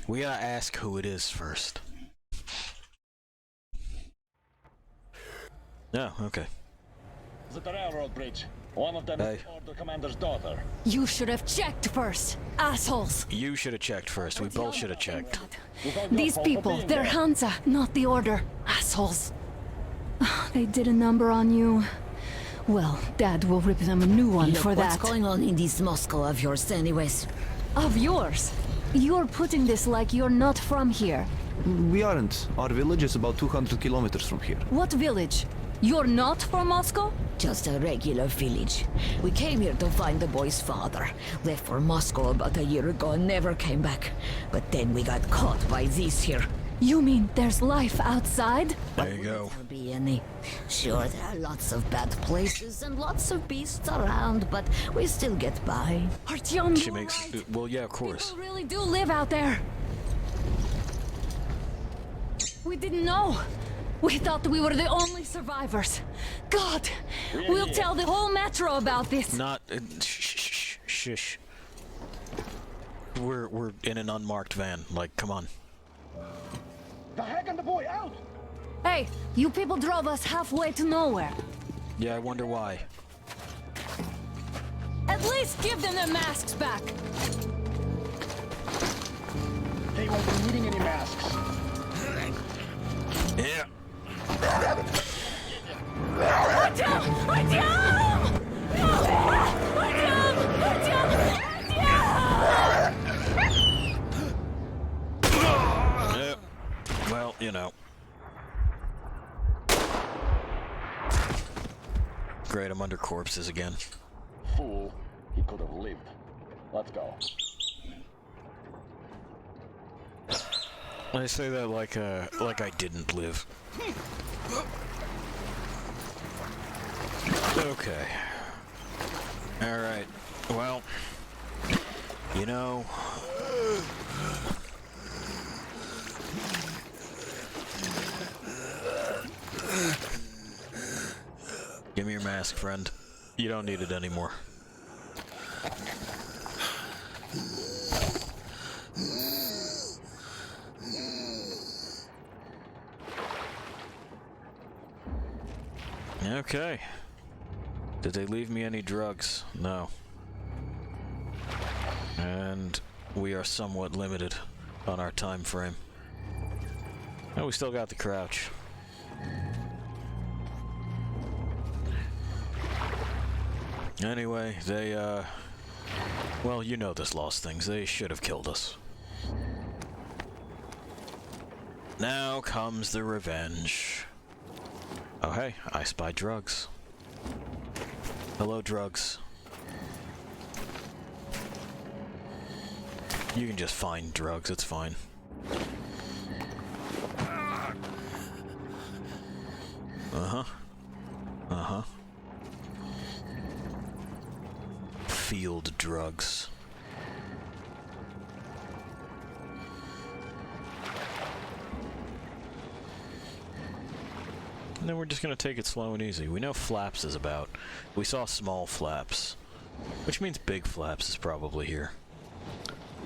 We gotta ask who it is first. Yeah, okay. The railroad bridge. One of them is Order Commander's daughter. You should have checked first, assholes. You should have checked first. We both should have checked. These people, they're Hansa, not the Order. Assholes. They did a number on you. Well, Dad will rip them a new one for that. What's going on in this Moscow of yours anyways? Of yours? You're putting this like you're not from here. We aren't. Our village is about 200 kilometers from here. What village? You're not from Moscow? Just a regular village. We came here to find the boy's father. Left for Moscow about a year ago and never came back. But then we got caught by these here. You mean there's life outside? There you go. There be any. Sure, there are lots of bad places and lots of beasts around, but we still get by. Artyom, She makes... Well, yeah, of course. people really do live out there. We didn't know. We thought we were the only survivors. God, we'll tell the whole metro about this. Not shush. We're in an unmarked van. Like, come on. The Hag and the boy out! Hey, you people drove us halfway to nowhere. Yeah, I wonder why. At least give them their masks back. They won't be needing any masks. Yeah. Well, you know. Great, I'm under corpses again. Fool. He could have lived. Let's go. I say that like I didn't live. Okay. Alright. Well, you know, give me your mask, friend. You don't need it anymore. Okay. Did they leave me any drugs? No. And we are somewhat limited on our time frame. And we still got the crouch. Anyway, they, well, you know this lost things. They should have killed us. Now comes the revenge. Oh, hey, I spy drugs. Hello, drugs. You can just find drugs, it's fine. Uh-huh. Uh-huh. Field drugs. And then we're just gonna take it slow and easy. We know Flaps is about. We saw small Flaps. Which means big Flaps is probably here.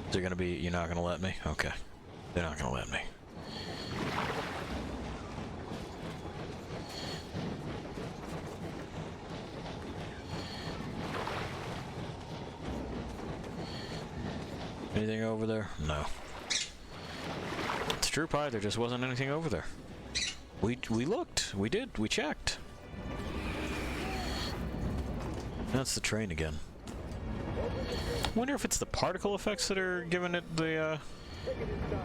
Is there gonna be... You're not gonna let me? Okay. They're not gonna let me. Anything over there? No. It's true, Pie. There just wasn't anything over there. We looked. We did. We checked. That's the train again. Wonder if it's the particle effects that are giving it the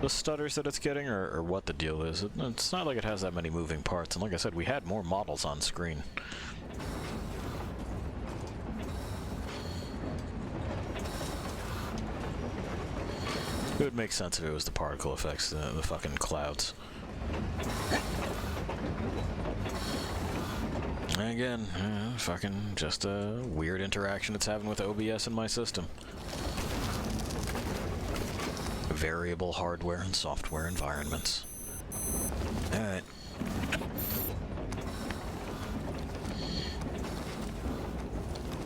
stutters that it's getting, or what the deal is. It's not like it has that many moving parts, and like I said, we had more models on screen. It would make sense if it was the particle effects, the fucking clouds. And again, fucking just a weird interaction it's having with OBS in my system. Variable hardware and software environments. Alright.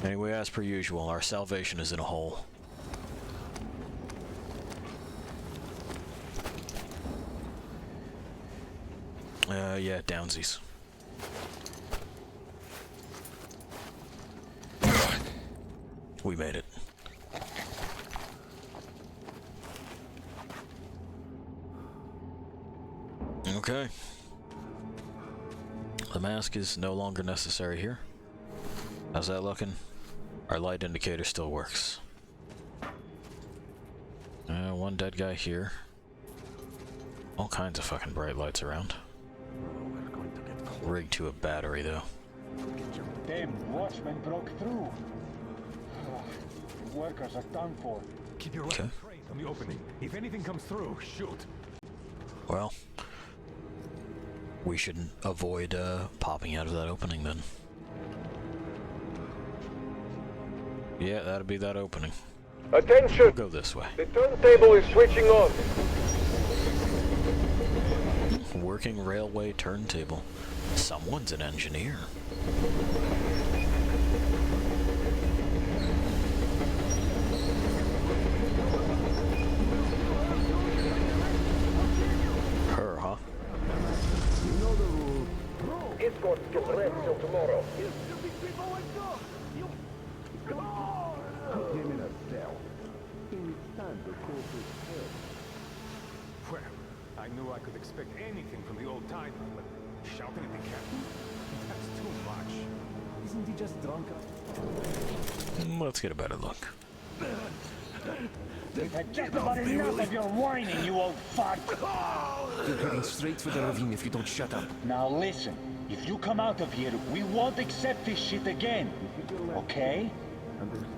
Anyway, as per usual, our salvation is in a hole. Yeah, downsies. We made it. Okay. The mask is no longer necessary here. How's that looking? Our light indicator still works. One dead guy here. All kinds of fucking bright lights around. Rigged to a battery, though. Damn watchmen broke through. Workers are done for. Keep your weapon trained on the opening. If anything comes through, shoot. Well, we should avoid popping out of that opening then. Yeah, that'll be that opening. Attention! We'll go this way. The turntable is switching on. We're working railway turntable. Someone's an engineer. Her, huh? You know the rule. Escorts get rest till tomorrow. Put him in a cell. He will stand the corporate head. Well, I knew I could expect anything from the old timer, but shouting at the captain? That's too much. Isn't he just drunk? Let's get a better look. We've had just about enough of your whining, you old fuck! You're heading straight for the ravine if you don't shut up. Now listen, if you come out of here, we won't accept this shit again. Okay? Understand?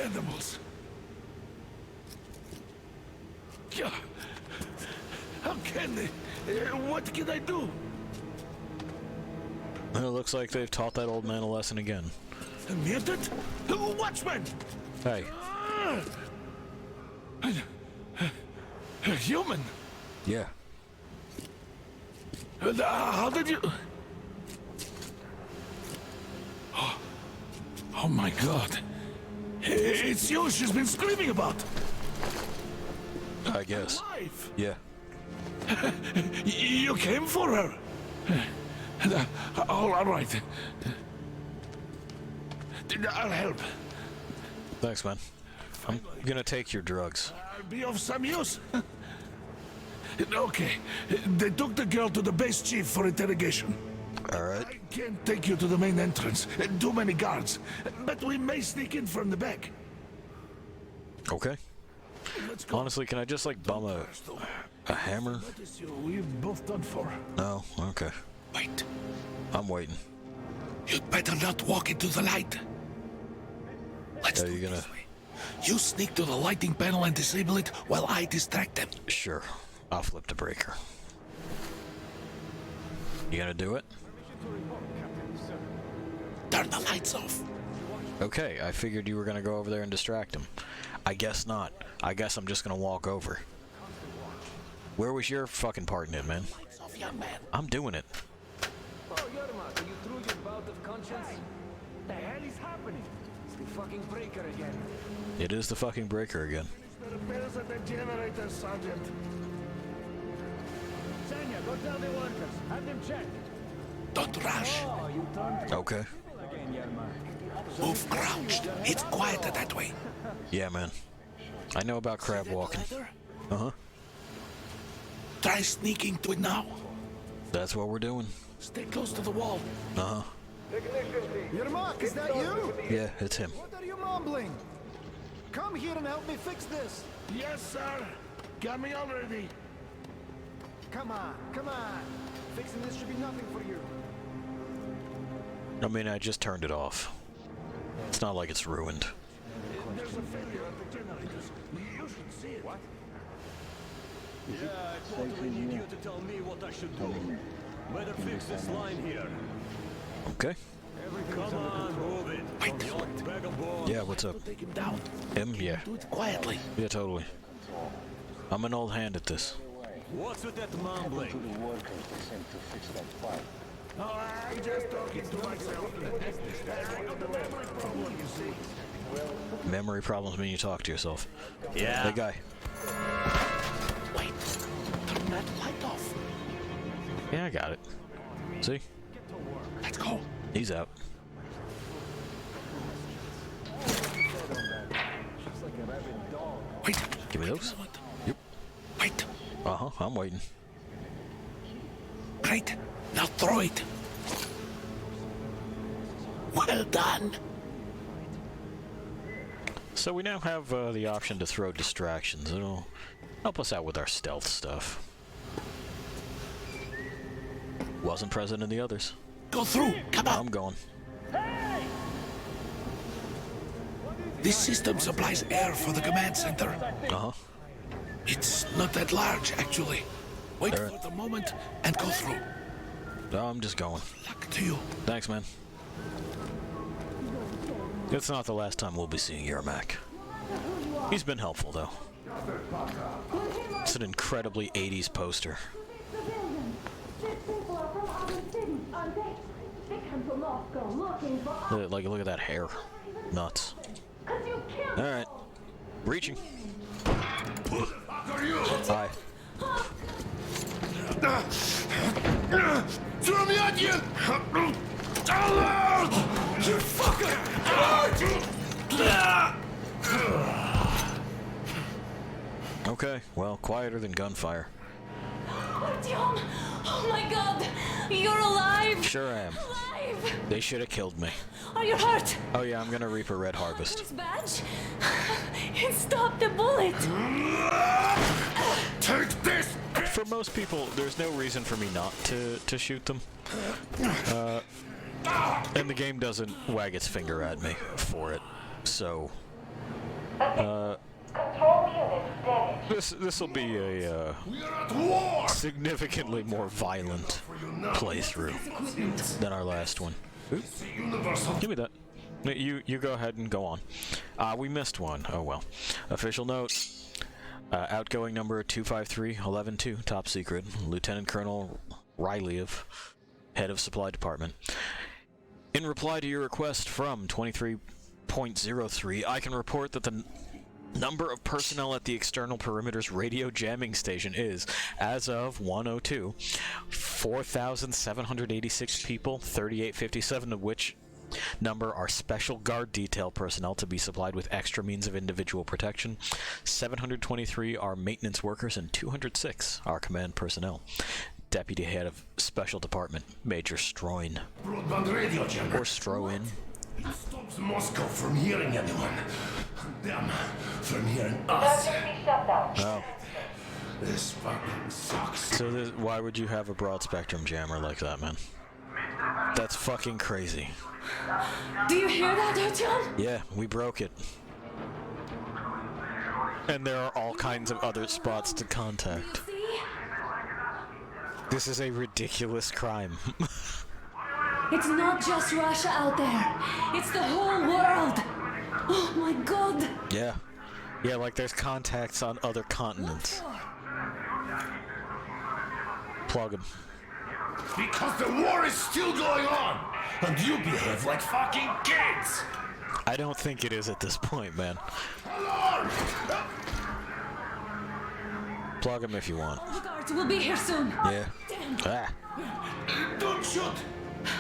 Animals. Yeah. How can they? What can I do? It looks like they've taught that old man a lesson again. A mutant? Watchman! Hey. A human? Yeah. How did you... Oh my god. It's you she's been screaming about. I guess. Alive. Yeah. You came for her. All right. I'll help. Thanks, man. I'm gonna take your drugs. I'll be of some use. Okay. They took the girl to the base chief for interrogation. Alright. I can't take you to the main entrance. Too many guards. But we may sneak in from the back. Okay. Honestly, can I just like bum a hammer? We've both done for. No? Okay. Wait. I'm waiting. You'd better not walk into the light. Let's do it this way. You sneak to the lighting panel and disable it while I distract them. Sure. I'll flip the breaker. You gonna do it? Turn the lights off. Okay, I figured you were gonna go over there and distract him. I guess not. I guess I'm just gonna walk over. Where was your fucking part in it, man? I'm doing it. Oh, Yerma, are you through your bout of conscience? The hell is happening? It's the fucking breaker again. It is the fucking breaker again. The repairs at the generator, Sergeant. Sanya, go tell the workers. Have them check. Don't rush. Oh, you turned Okay. again, Yerma. Move crouched. It's quieter that way. Yeah, man. I know about crab walking. Uh-huh. Try sneaking to it now. That's what we're doing. Stay close to the wall. Uh-huh. Yermak, is that you? Yeah, it's him. What are you mumbling? Come here and help me fix this. Yes, sir. Got me already. Come on, come on. Fixing this should be nothing for you. I mean, I just turned it off. It's not like it's ruined. There's a failure at the generators. You should see it. What? Yeah, I totally need you to tell me what I should do. Better fix this line here. Okay. Come on, move it. Wait. Yeah, what's up? Take him down. Him? Yeah. Do it quietly. Yeah, totally. I'm an old hand at this. What's with that mumbling? The workers they sent to fix that pipe. No, I'm just talking to myself. I got the memory problem, you see. Memory problems mean you talk to yourself. Yeah. Hey, guy. Wait. Turn that light off. Yeah, I got it. See? Let's go. He's out. Wait. Give me those. Yep. Wait. Uh-huh, I'm waiting. Great. Now throw it. Well done. So we now have the option to throw distractions. It'll help us out with our stealth stuff. Wasn't present in the others. Go through. Come on. I'm going. This system supplies air for the command center. Uh-huh. It's not that large, actually. Wait for the moment and go through. No, I'm just going. Luck to you. Thanks, man. It's not the last time we'll be seeing Yermak. He's been helpful, though. It's an incredibly 80s poster. Look at that hair. Nuts. Alright. Reaching. Hi. Throw me at you! Alert! You fucker! Okay, well, quieter than gunfire. Artyom! Oh my god! You're alive! Sure am. Alive! They should have killed me. Are you hurt? Oh yeah, I'm gonna reap a red harvest. This badge? It stopped the bullet! Take this! For most people, there's no reason for me not to shoot them. And the game doesn't wag its finger at me for it. So, this will be a significantly more violent playthrough than our last one. Oops. Give me that. You go ahead and go on. We missed one. Oh well. Official note. Outgoing number 253-11-2, top secret. Lieutenant Colonel Ryliev, head of supply department. In reply to your request from 23.03, I can report that the number of personnel at the external perimeter's radio jamming station is, as of 1:02, 4,786 people, 3,857 of which number are special guard detail personnel to be supplied with extra means of individual protection. 723 are maintenance workers and 206 are command personnel. Deputy head of special department, Major Stroin. Broadband radio jammer. Or Stroin. It stops Moscow from hearing anyone. Them from hearing us. Oh. This fucking sucks. So why would you have a broad spectrum jammer like that, man? That's fucking crazy. Do you hear that, Artyom? Yeah, we broke it. And there are all kinds of other spots to contact. This is a ridiculous crime. It's not just Russia out there. It's the whole world. Oh my god. Yeah. Yeah, like there's contacts on other continents. Plug them. Because the war is still going on, and you behave like fucking kids! I don't think it is at this point, man. Alarm! Plug them if you want. The guards will be here soon. Yeah. Ah. Don't shoot!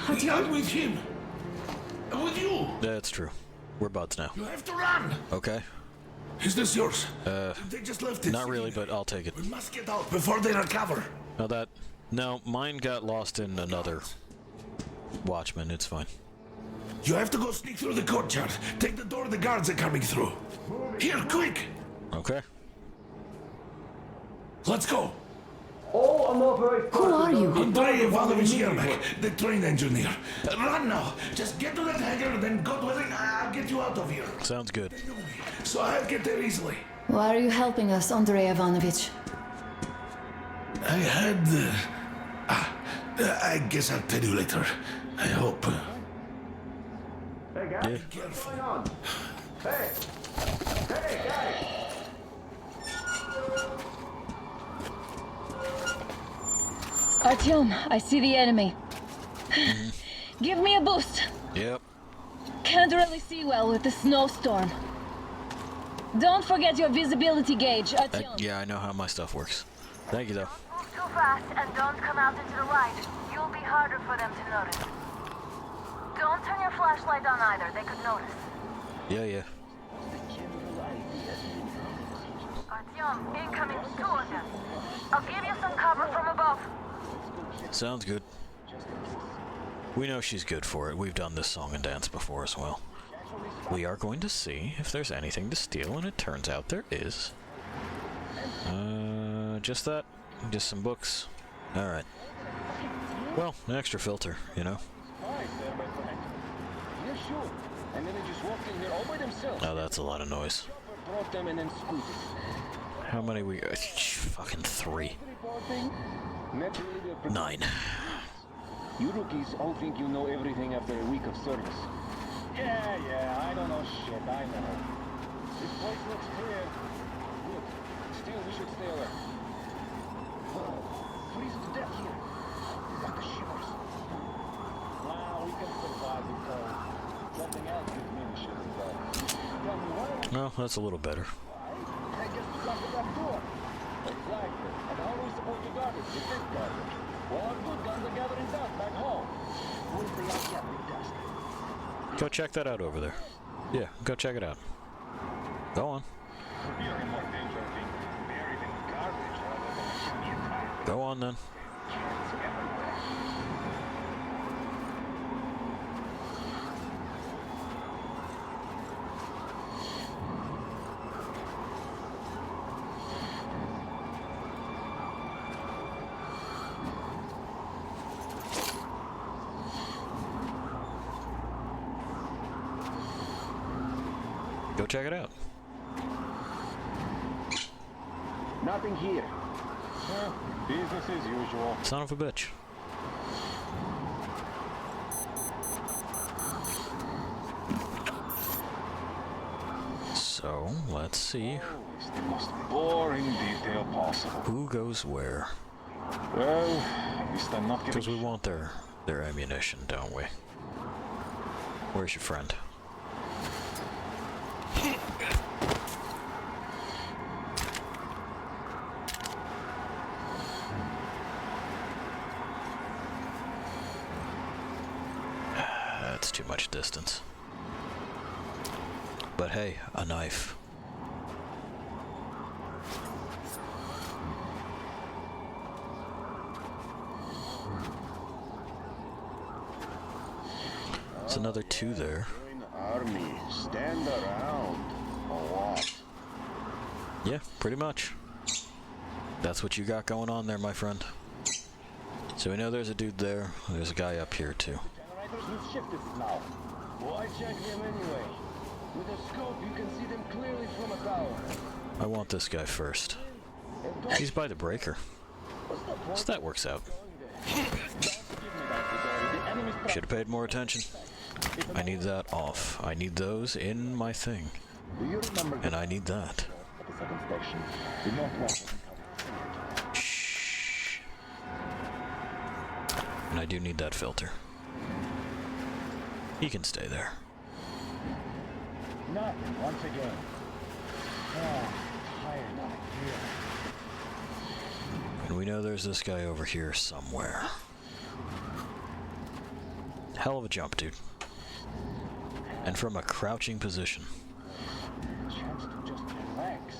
Artyom? I'm with him. I'm with you. That's true. We're buds now. You have to run. Okay. Is this yours? They just left it. Not really, but I'll take it. We must get out before they recover. No, mine got lost in another watchman. It's fine. You have to go sneak through the courtyard. Take the door the guards are coming through. Here, quick! Okay. Let's go. Who are you? Andrei Ivanovich Yermak, the train engineer. Run now. Just get to that hangar, then God willing, I'll get you out of here. Sounds good. So I'll get there easily. Why are you helping us, Andrei Ivanovich? I had... I guess I'll tell you later. I hope. Hey, guys. Yeah. What's going on? Hey! Hey, guys! Artyom, I see the enemy. Give me a boost. Yep. Can't really see well with the snowstorm. Don't forget your visibility gauge, Artyom. Yeah, I know how my stuff works. Thank you, though. Move too fast and don't come out into the light. You'll be harder for them to notice. Don't turn your flashlight on either. They could notice. Yeah. Artyom, incoming, 2 of them. I'll give you some cover from above. Sounds good. We know she's good for it. We've done this song and dance before as well. We are going to see if there's anything to steal, and it turns out there is. Just that. Just some books. Alright. Well, an extra filter, you know? Oh, that's a lot of noise. How many we got? Fucking 3. 9. You rookies all think you know everything after a week of service. Yeah, I don't know shit, I know. This place looks clear. Good. Still, we should stay alert. that's a little better. I just blocked that door. They flagged it. And how are we supposed to guard it? It's this garbage. Well, our good guns are gathering dust back home. We'll be out gathering dust. Go check that out over there. Yeah, go check it out. Go on. You're more dangerous being buried in garbage rather than a chimney attack. Go on then. Cats everywhere. Go check it out. Nothing here. Business as usual. Son of a bitch. So, let's see. It's the most boring detail possible. Who goes where? Well, at least I'm not getting... Because we want their ammunition, don't we? Where's your friend? That's too much distance. But hey, a knife. It's another 2 there. Army, stand around. For what? Yeah, pretty much. That's what you got going on there, my friend. So we know there's a dude there. There's a guy up here too. Generators will shift it now. Why check them anyway? With a scope, you can see them clearly from a tower. I want this guy first. He's by the breaker. So that works out. Should have paid more attention. I need that off. I need those in my thing. And I need that. Shh. And I do need that filter. He can stay there. Nothing once again. Tired of it here. And we know there's this guy over here somewhere. Hell of a jump, dude. And from a crouching position. Chance to just relax.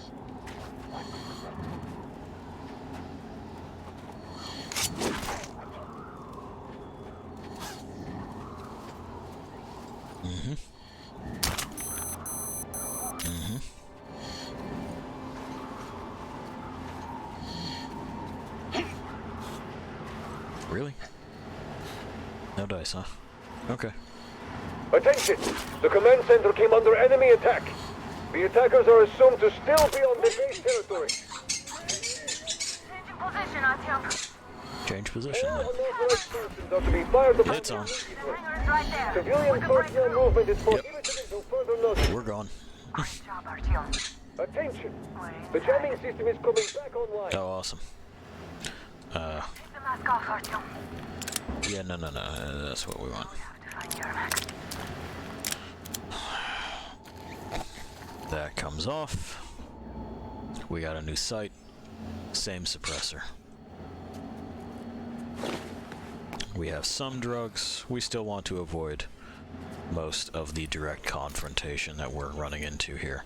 Mm-hmm. Mm-hmm. Really? No dice, huh? Okay. Attention! The command center came under enemy attack. The attackers are assumed to still be on the base territory. Changing position, Artyom. Change position. Unauthorized persons are to be fired upon. It's on. The hangar is right there. Civilian personnel movement is prohibited until further notice. We're gone. Nice job, Artyom. Attention! The jamming system is coming back online. Oh, awesome. Take the mask off, Artyom. Yeah, no. That's what we want. Find your mask. That comes off. We got a new sight. Same suppressor. We have some drugs. We still want to avoid most of the direct confrontation that we're running into here.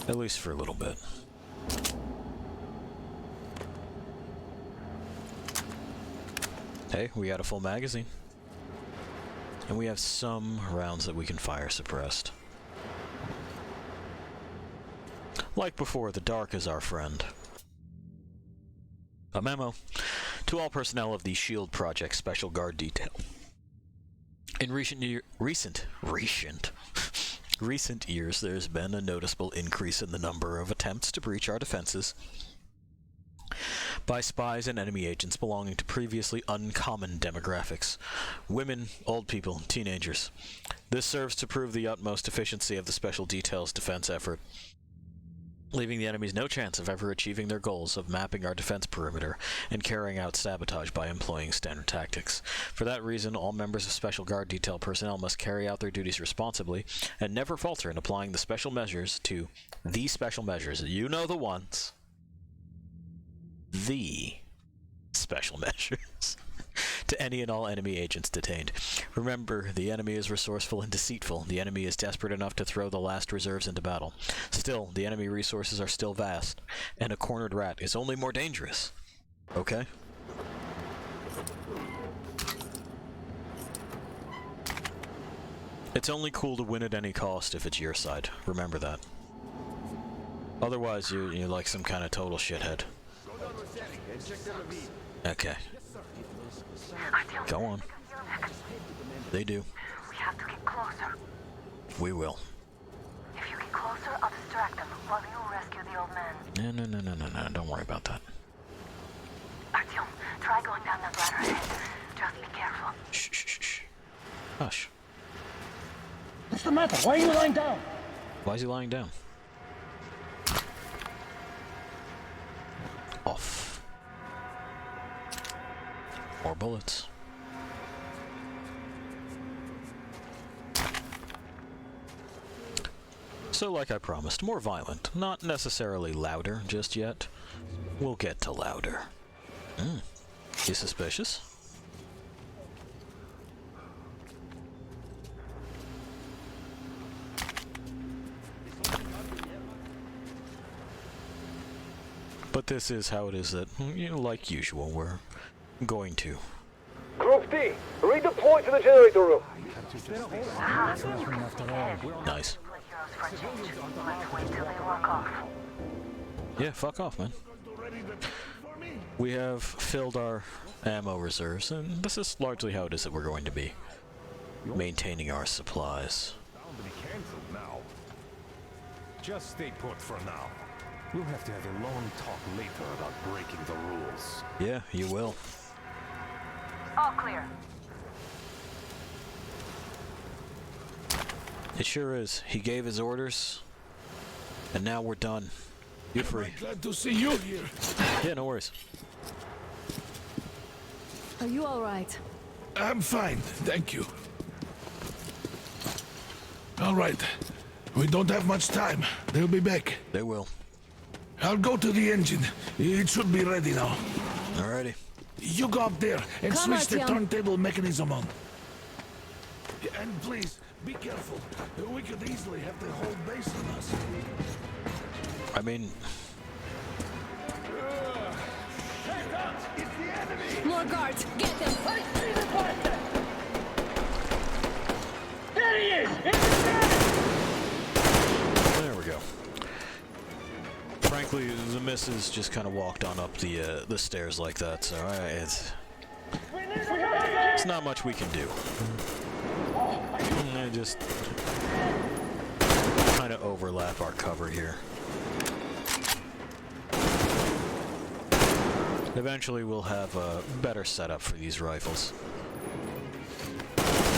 At least for a little bit. Hey, we got a full magazine. And we have some rounds that we can fire suppressed. Like before, the dark is our friend. A memo to all personnel of the SHIELD Project Special Guard Detail. In recent years, there's been a noticeable increase in the number of attempts to breach our defenses by spies and enemy agents belonging to previously uncommon demographics. Women, old people, teenagers. This serves to prove the utmost efficiency of the Special Detail's defense effort. leaving the enemies no chance of ever achieving their goals of mapping our defense perimeter and carrying out sabotage by employing standard tactics. For that reason, all members of Special Guard detail personnel must carry out their duties responsibly and never falter in applying the special measures to the special measures. You know the ones. The special measures. To any and all enemy agents detained. Remember, the enemy is resourceful and deceitful. The enemy is desperate enough to throw the last reserves into battle. Still, the enemy resources are still vast, and a cornered rat is only more dangerous. Okay? It's only cool to win at any cost if it's your side. Remember that. Otherwise, you're like some kind of total shithead. Okay. Go on. They do. We have to get closer. We will. If you get closer, I'll distract them while you rescue the old man. No. Don't worry about that. Artyom, try going down that ladder ahead. Just be careful. Shh. Hush. What's the matter? Why are you lying down? Why is he lying down? Off. More bullets. So, like I promised, more violent. Not necessarily louder just yet. We'll get to louder. You suspicious? But this is how it is that, like usual, we're going to. Group D, redeploy to the generator room. Nice. Let's wait till they walk off. Yeah, fuck off, man. We have filled our ammo reserves, and this is largely how it is that we're going to be maintaining our supplies. Bound to be cancelled now. Just stay put for now. We'll have to have a long talk later about breaking the rules. Yeah, you will. All clear. It sure is. He gave his orders, and now we're done. You're free. Glad to see you here. Yeah, no worries. Are you all right? I'm fine, thank you. All right. We don't have much time. They'll be back. They will. I'll go to the engine. It should be ready now. Alrighty. You go up there and Come switch the on, turntable mechanism on. And please, be careful. We could easily have the whole base on us. I mean... More guards! Get them! There he is! There we go. Frankly, the missus just kind of walked on up the stairs like that, so it's not much we can do. I just kind of overlap our cover here. Eventually, we'll have a better setup for these rifles.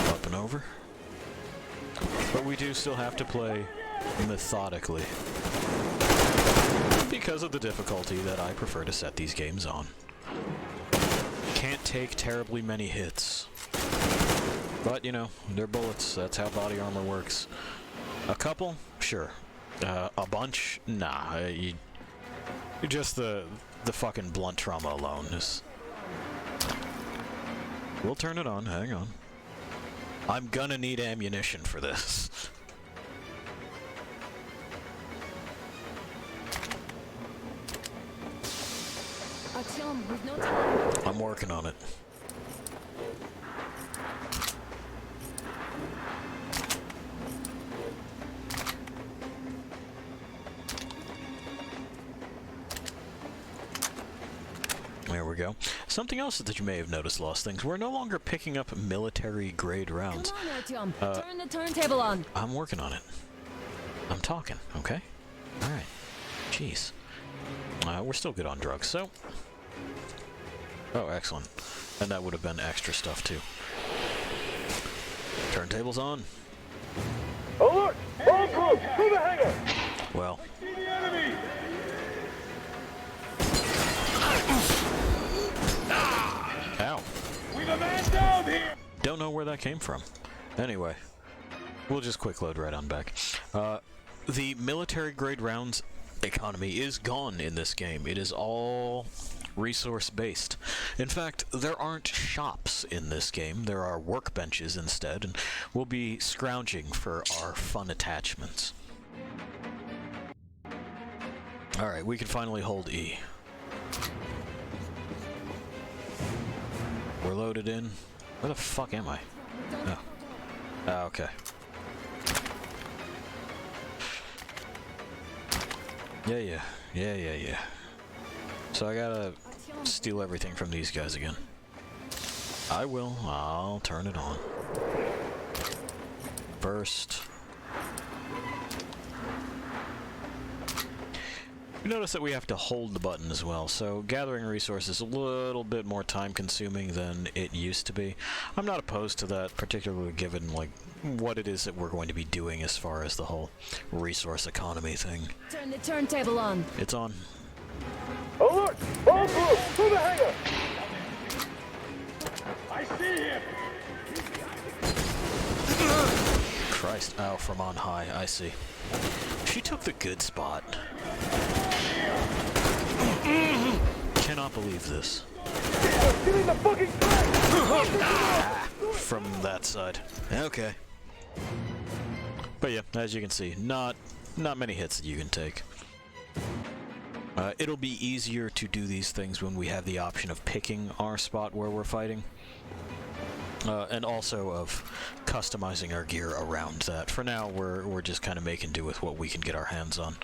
Up and over. But we do still have to play methodically. Because of the difficulty that I prefer to set these games on. Can't take terribly many hits. But, they're bullets. That's how body armor works. A couple? Sure. A bunch? Nah. Just the fucking blunt trauma alone is... We'll turn it on. Hang on. I'm gonna need ammunition for this. Artyom, we've no time. I'm working on it. There we go. Something else that you may have noticed, Lost Things, we're no longer picking up military-grade rounds. Come on, Artyom. Turn the turntable on. I'm working on it. I'm talking, okay? Alright. Jeez. We're still good on drugs, so... Oh, excellent. And that would have been extra stuff, too. Turntable's on. Alert! All groups, to the hangar! Well... See the enemy! don't know where that came from. Anyway, we'll just quick load right on back. The military-grade rounds economy is gone in this game. It is all resource-based. In fact, there aren't shops in this game. There are workbenches instead, and we'll be scrounging for our fun attachments. Alright, we can finally hold E. We're loaded in. Where the fuck am I? Oh. Ah, okay. Yeah. So I gotta steal everything from these guys again. I will. I'll turn it on. First. You notice that we have to hold the button as well, so gathering resources is a little bit more time consuming than it used to be. I'm not opposed to that, particularly given like what it is that we're going to be doing as far as the whole resource economy thing. Turn the turntable on. It's on. Alert! All group, to the hangar! I see him! Christ, ow, from on high, I see. She took the good spot. Cannot believe this. Get in the fucking From that side. Okay. But yeah, as you can see, not many hits that you can take. It'll be easier to do these things when we have the option of picking our spot where we're fighting. And also of customizing our gear around that. For now, we're just kind of making do with what we can get our hands on.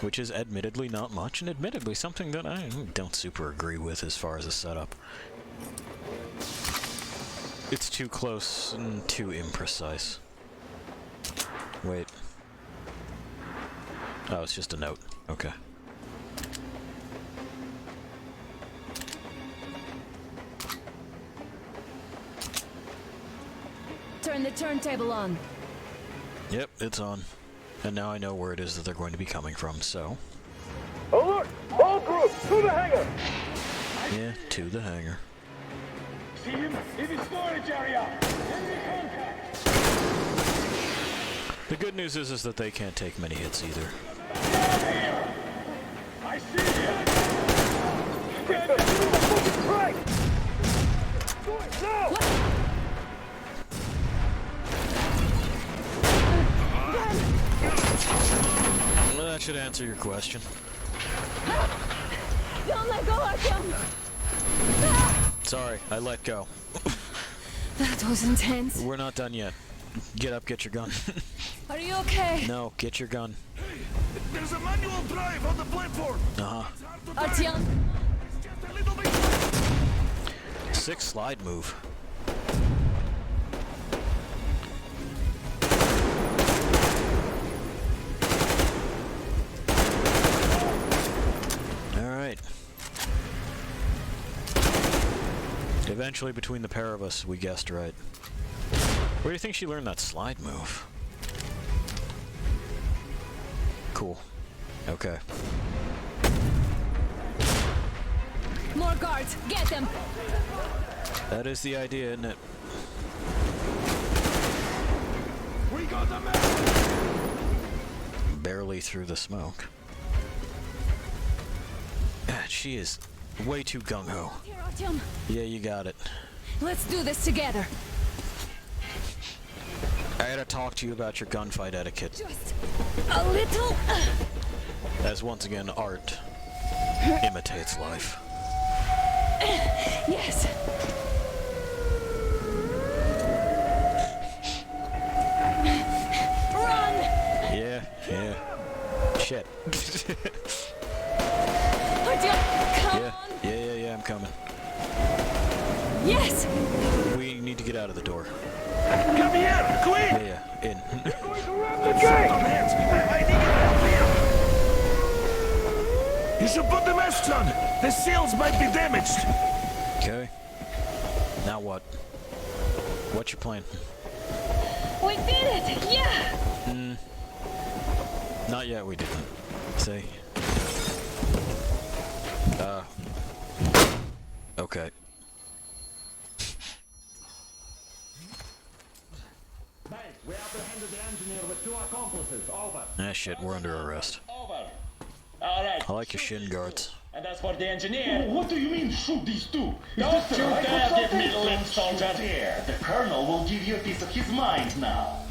Which is admittedly not much, and admittedly something that I don't super agree with as far as the setup. It's too close and too imprecise. Wait. Oh, it's just a note. Okay. Turn the turntable on. Yep, it's on. And now I know where it is that they're going to be coming from, so... Alert! All group, to the hangar! Yeah, to the hangar. See him in the storage area! Enemy contact! The good news is that they can't take many hits either. I see him! Get the fucking track! Do it now! Well, that should answer your question. Don't let go of him! Sorry, I let go. That was intense. We're not done yet. Get up, get your gun. Are you okay? No, get your gun. There's a manual drive on the platform. Artyom. 6 slide move. Alright. Eventually, between the pair of us, we guessed right. Where do you think she learned that slide move? Cool. Okay. More guards! Get them! That is the idea, isn't it? We got the man! Barely through the smoke. God, she is way too gung-ho. Here, Artyom. Yeah, you got it. Let's do this together. I gotta talk to you about your gunfight etiquette. Just a little. As once again, art imitates life. Yes. Run! Yeah. Shit. Come on! Yeah, I'm coming. Yes! We need to get out of the door. Come here, quick! Yeah, in. The hands! I need your help here! You should put the masks on! The seals might be damaged! Okay. Now what? What's your plan? We did it! Yeah! Not yet, we didn't. See? Okay. Ah, shit, we're under arrest. Over. All right. I like your shin guards. And as for the engineer... What do you mean, shoot these two? Don't you dare give me lip, soldier! There, the Colonel will give you a piece of his mind now.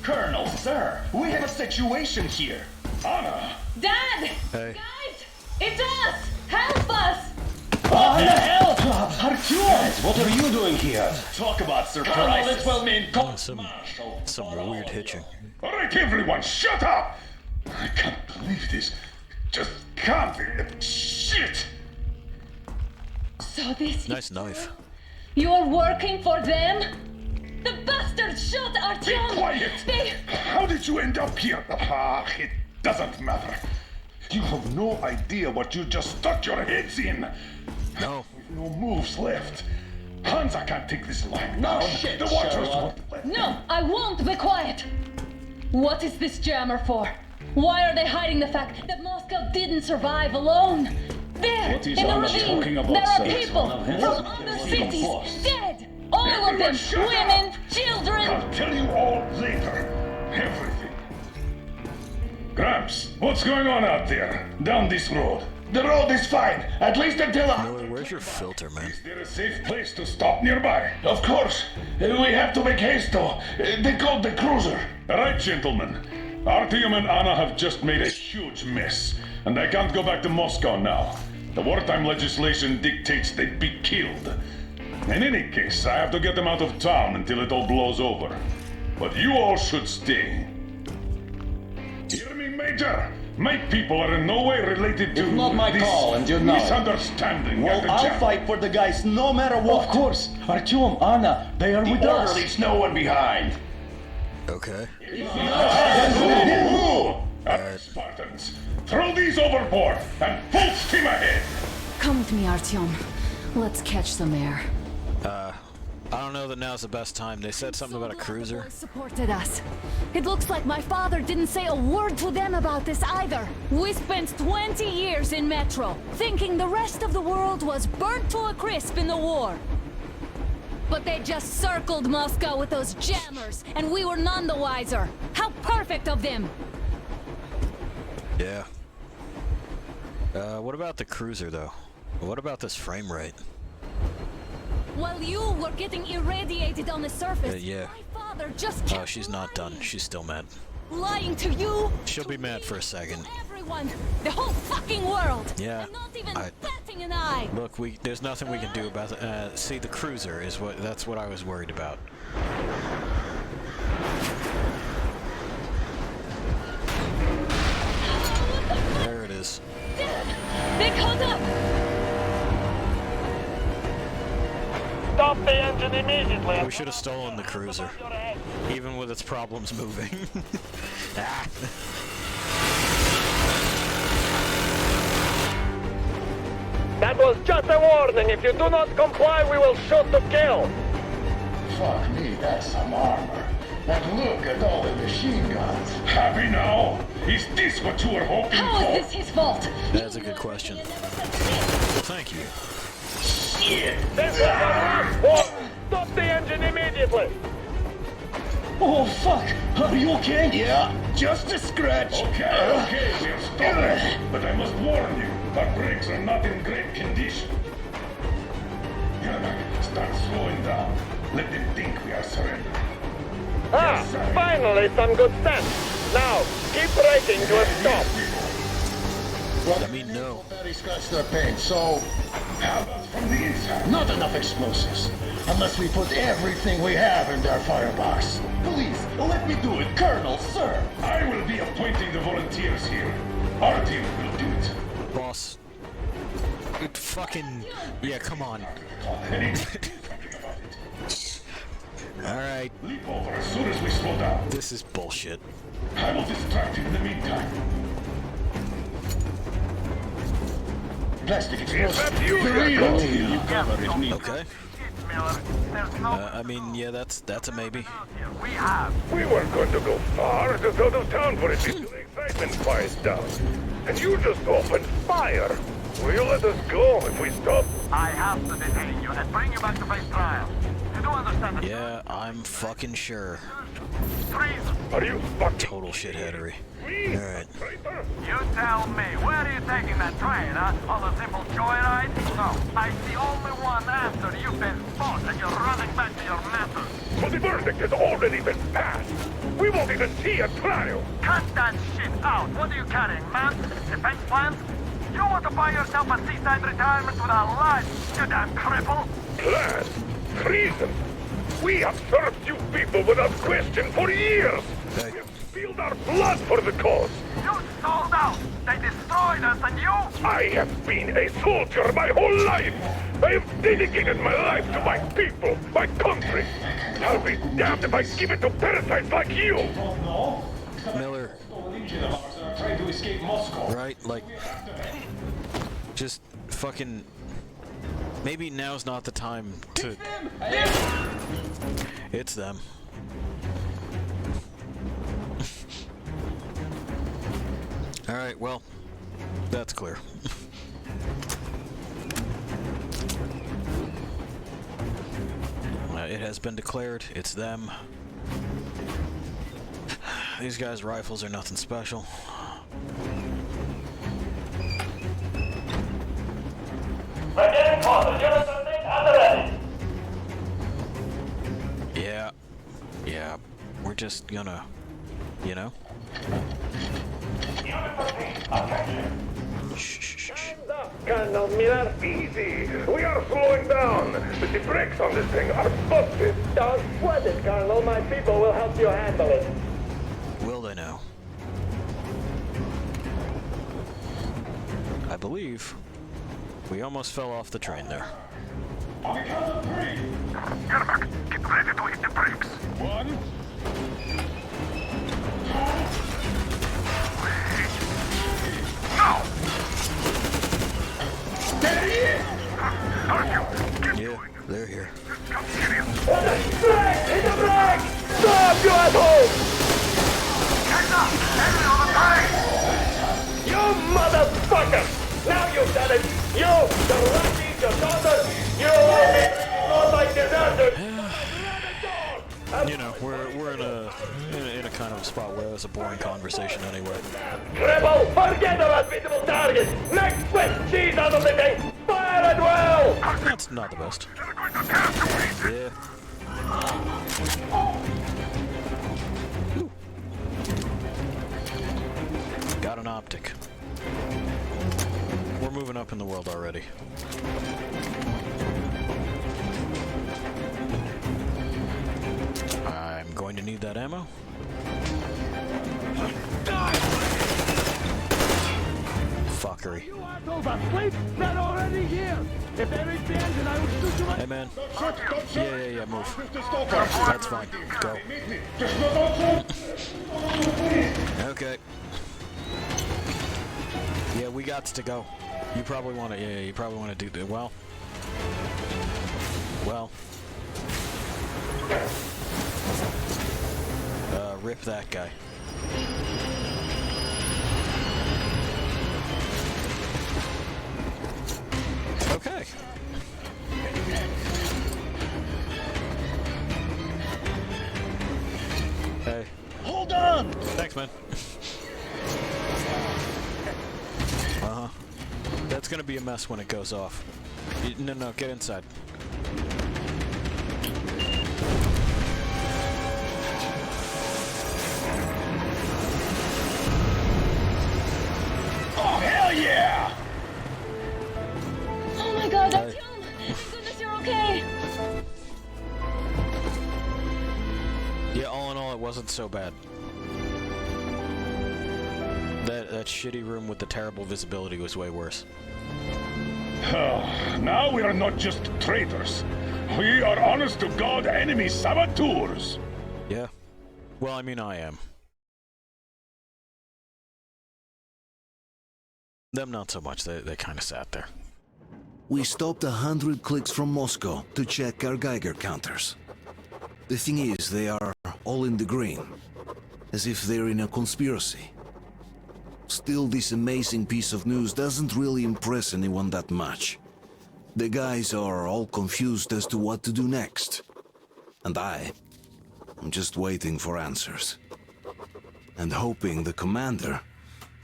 Colonel, sir, we have a situation here. Anna! Dad! Hey. Guys! It's us! Help us! What the hell? Artyom! What are you doing here? Talk about Colonel, surprises. it will mean Some weird hitching. All right, everyone, shut up! I can't believe this. Just can't. Shit! So this... Nice knife. You're working for them? The bastards shot Artyom! Be quiet! They... How did you end up here? Ah, it doesn't matter. You have no idea what you just stuck your heads in. No. With no moves left. Hansa can't take this line No down. shit, The Watchers Sherlock. won't let No, I won't be quiet! What is this jammer for? Why are they hiding the fact that Moscow didn't survive alone? There, What is in the Anna ravine, talking about, there are sir? people One of from them? other Even cities forced. dead! All of them! Everyone shut up! Women, children! I'll tell you all later. Everything. Gramps, what's going on out there? Down this road. The road is fine, at least until Miller, where's your filter, man? Is there a safe place to stop nearby? Of course. We have to make haste though. They called the cruiser. All right, gentlemen. Artyom and Anna have just made a huge mess, and they can't go back to Moscow now. The wartime legislation dictates they be killed. In any case, I have to get them out of town until it all blows over. But you all should stay. Hear me, Major? My people are in no way related to It's not my this call, and you know it. misunderstanding. Well, at the I'll jam. fight for the guys no matter what. Of course. Artyom, Anna, they are with us. Orderlies, no one behind. Okay. Spartans, throw these overboard and full steam ahead. Come with me, Artyom. Let's catch some air. I don't know that now's the best time. They said something about a cruiser. Supported us. It looks like my father didn't say a word to them about this either. We spent 20 years in Metro, thinking the rest of the world was burnt to a crisp in the war. But they just circled Moscow with those jammers, and we were none the wiser. How perfect of them! Yeah. What about the cruiser, though? What about this frame rate? While you were getting irradiated on the surface, yeah. my father just kept She's not done. She's still mad. lying to you. She'll be mad for a second. Everyone, the whole fucking world. Yeah. And not even batting an eye. Look, there's nothing we can do about it. See, the cruiser is that's what I was worried about. There it is. They caught up! Stop the engine immediately. We should have stolen the cruiser, even with its problems moving. Ah. That was just a warning. If you do not comply, we will shoot to kill. Fuck me, that's some armor. And look at all the machine guns. Happy now? Is this what you were hoping How for? is this his fault? That's a good question. Well, thank you. Shit! This is the last one. Stop the engine immediately. Oh, fuck! Are you okay? Yeah, just a scratch. Okay, we'll stop it. But I must warn you, our brakes are not in great condition. Yermak, start slowing down. Let them think we are surrendering. Finally some good sense. Now, keep braking to a stop. I mean, no. Very scratch their paint, so... How about from the inside? Not enough explosives. Unless we put everything we have in their firebox. Please, let me do it, Colonel, sir. I will be appointing the volunteers here. Our team will do it. Boss. It fucking... Yeah, come on. Alright. Leap over as soon as we slow down. This is bullshit. I will distract you in the meantime. Plastic explosives. That's you, Okay. I mean, yeah, that's a maybe. We weren't going to go far, just out of town for it until the excitement quiets down. And you just opened fire. Will you let us go if we stop? I have to detain you and bring you back to face trial. You do understand that? Yeah, I'm fucking sure. Are you fucking total shitheadery? Alright. You tell me, where are you taking that train, huh? On a simple joyride? No, I'm the only one after you've been fought and you're running back to your masters. But the verdict has already been passed. We won't even see a trial. Cut that shit out. What are you carrying, man? Defense plans? You want to buy yourself a seaside retirement without life, you damn cripple? Plan? Treason? We have served you people without question for years. We have spilled our blood for the cause. You sold out. They destroyed us, and you? I have been a soldier my whole life. I have dedicated my life to my people, my country. I'll be damned if I give it to parasites like you. Miller. Trying to escape Moscow. Right, like, just fucking. Maybe now's not the time to. It's them. Alright, well, that's clear. It has been declared, it's them. These guys' rifles are nothing special. We're getting closer. Units are at the ready. Yeah, we're just gonna, you know? Time's up, Colonel Miller. Easy. We are slowing down. But the brakes on this thing are busted. Don't sweat it, Colonel. My people will help you handle it. Will they now? I believe we almost fell off the train there. On the count of 3. Yermak, get ready to hit the brakes. 1. Now! Yeah, they're here. Hit the brake! Stop, you asshole! You motherfucker! Now you've done it! You, the Russians, your daughters, you will be treated not like deserters! You know, we're in a kind of a spot where it's a boring conversation anyway. Rebel, forget about visible targets! Make Swiss cheese out of the thing! Fire at will! That's not the best. Yeah. Ooh. Got an optic. We're moving up in the world already. I'm going to need that ammo. Fuckery. You assholes asleep? They're already here. If they reach the engine, I will shoot you. Hey man. Yeah, move. That's fine. Go. Okay. Yeah, we got to go. You probably want to. Yeah, you probably want to do that. Well. Rip that guy. Okay. Hey. Hold on! Thanks, man. Uh-huh. That's gonna be a mess when it goes off. No, get inside. Oh, hell yeah! Oh my god, Artyom! Thank goodness you're okay! Yeah, all in all, it wasn't so bad. That shitty room with the terrible visibility was way worse. Now we are not just traitors. We are honest-to-God enemy saboteurs. Yeah. Well, I mean, I am. Them not so much. They kind of sat there. We stopped 100 clicks from Moscow to check our Geiger counters. The thing is, they are all in the green, as if they're in a conspiracy. Still, this amazing piece of news doesn't really impress anyone that much. The guys are all confused as to what to do next. And I'm just waiting for answers. And hoping the commander,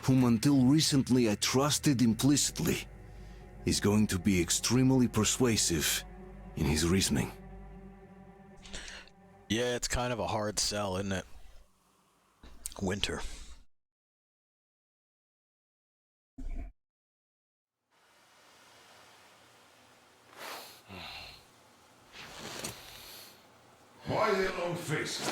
whom until recently I trusted implicitly, is going to be extremely persuasive in his reasoning. Yeah, it's kind of a hard sell, isn't it? Winter. Why the long faces?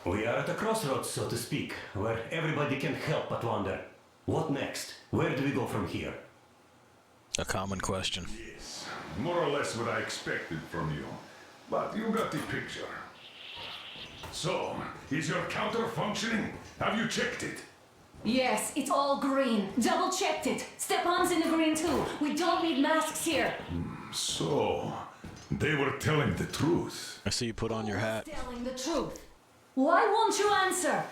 We are at a crossroads, so to speak, where everybody can help but wonder. What next? Where do we go from here? A common question. Yes, more or less what I expected from you. But you got the picture. So, is your counter functioning? Have you checked it? Yes, it's all green. Double checked it. Stepan's in the green too. We don't need masks here. So, they were telling the truth. I see you put on your hat. Telling the truth. Why won't you answer?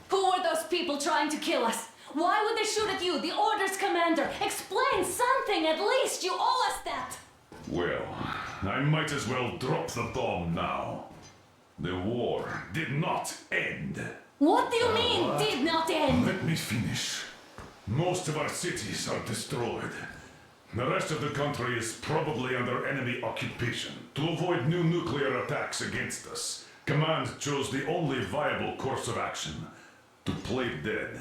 Who were those people trying to kill us? Why would they shoot at you, the Order's commander? Explain something at least. You owe us that. Well, I might as well drop the bomb now. The war did not end. What do you mean, did not end? Let me finish. Most of our cities are destroyed. The rest of the country is probably under enemy occupation. To avoid new nuclear attacks against us, Command chose the only viable course of action: to play dead.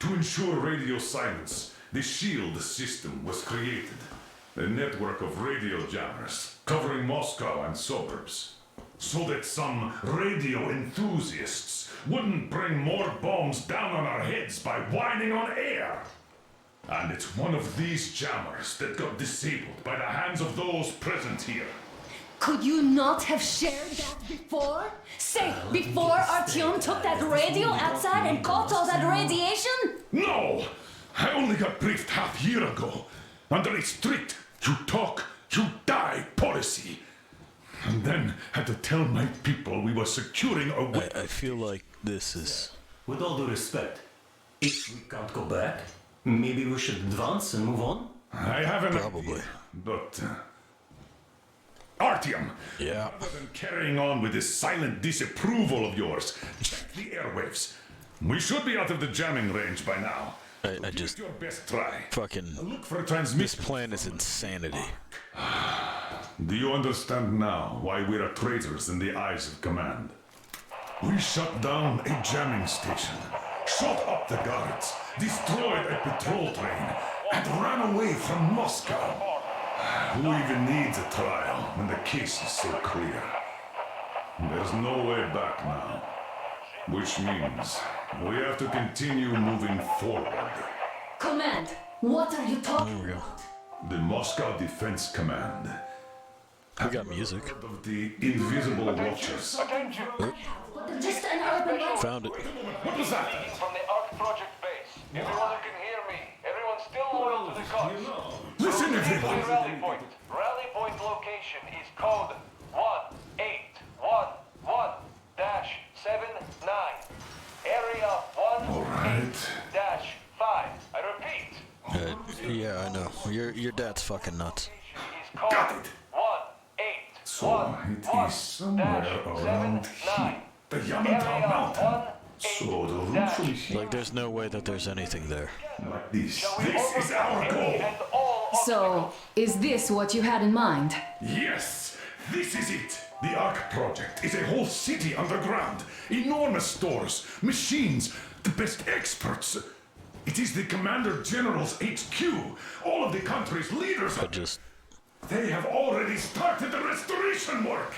To ensure radio silence, the SHIELD system was created. A network of radio jammers covering Moscow and suburbs. So that some radio enthusiasts wouldn't bring more bombs down on our heads by whining on air. And it's one of these jammers that got disabled by the hands of those present here. Could you not have shared that before? Say, before Artyom took that radio outside and caught all that radiation? No! I only got briefed half year ago. Under a strict, you talk, you die policy. And then had to tell my people we were securing a way. I feel like this is... With all due respect, if we can't go back, maybe we should advance and move on? I haven't... Probably. But... Artyom! Yeah. Rather than carrying on with this silent disapproval of yours, check the airwaves. We should be out of the jamming range by now. I just... Your best try. Fucking... Look for a transmission. This plan is insanity. Do you understand now why we are traitors in the eyes of Command? We shut down a jamming station, shot up the guards, destroyed a patrol train, and ran away from Moscow. Who even needs a trial when the case is so clear? There's no way back now. Which means we have to continue moving forward. Command, what are you talking about? The Moscow Defense Command. We got music. Of the Invisible Watchers. Just an urban legend. Found it. What was that? From the Ark Project base. Everyone who can hear me. Everyone's still loyal to the cause. Listen, everyone. Rally point. Rally point location is code 1811-79. Area 18-5. I repeat. Yeah, I know. Your dad's fucking nuts. Got it. So it is somewhere around here. The Yamantau Mountain. So the route from here. Like, there's no way that there's anything there. Like this. This is our goal. So, is this what you had in mind? Yes, this is it. The Ark Project is a whole city underground. Enormous stores, machines, the best experts. It is the Commander General's HQ. All of the country's leaders are... They have already started the restoration work.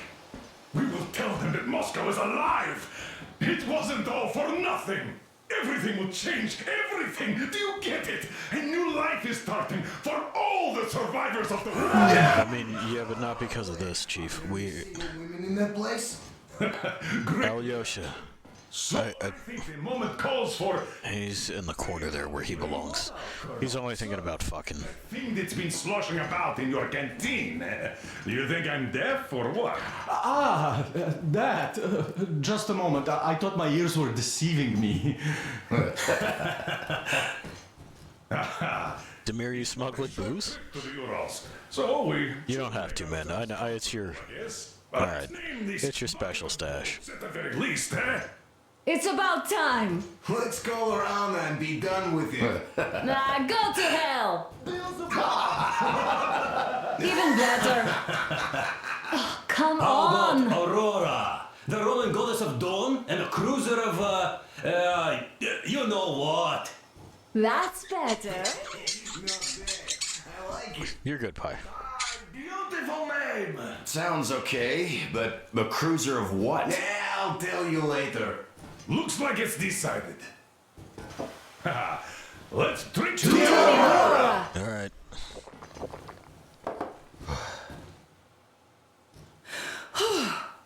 We will tell them that Moscow is alive. It wasn't all for nothing. Everything will change. Everything. Do you get it? A new life is starting for all the survivors of the war. I mean, yeah, but not because of this, Chief. Women in that place? Alyosha. So I think the moment calls for... He's in the corner there where he belongs. He's only thinking about fucking. Thing that's been sloshing about in your canteen. You think I'm deaf or what? That. Just a moment. I thought my ears were deceiving me. Demir, you smuggled booze? To the Urals. So we... You don't have to, man. I know it's your... Yes? Alright, it's your special stash. At the very least, eh? It's about time. Let's call her Anna and be done with it. Nah, go to hell. Even better. Oh, come How on. about Aurora, the Roman goddess of dawn, and a cruiser of, you know what? That's better. You're good, Pie. Beautiful name! Sounds okay, but a cruiser of what? Yeah, I'll tell you later. Looks like it's decided. Haha. Let's drink to Aurora! Alright.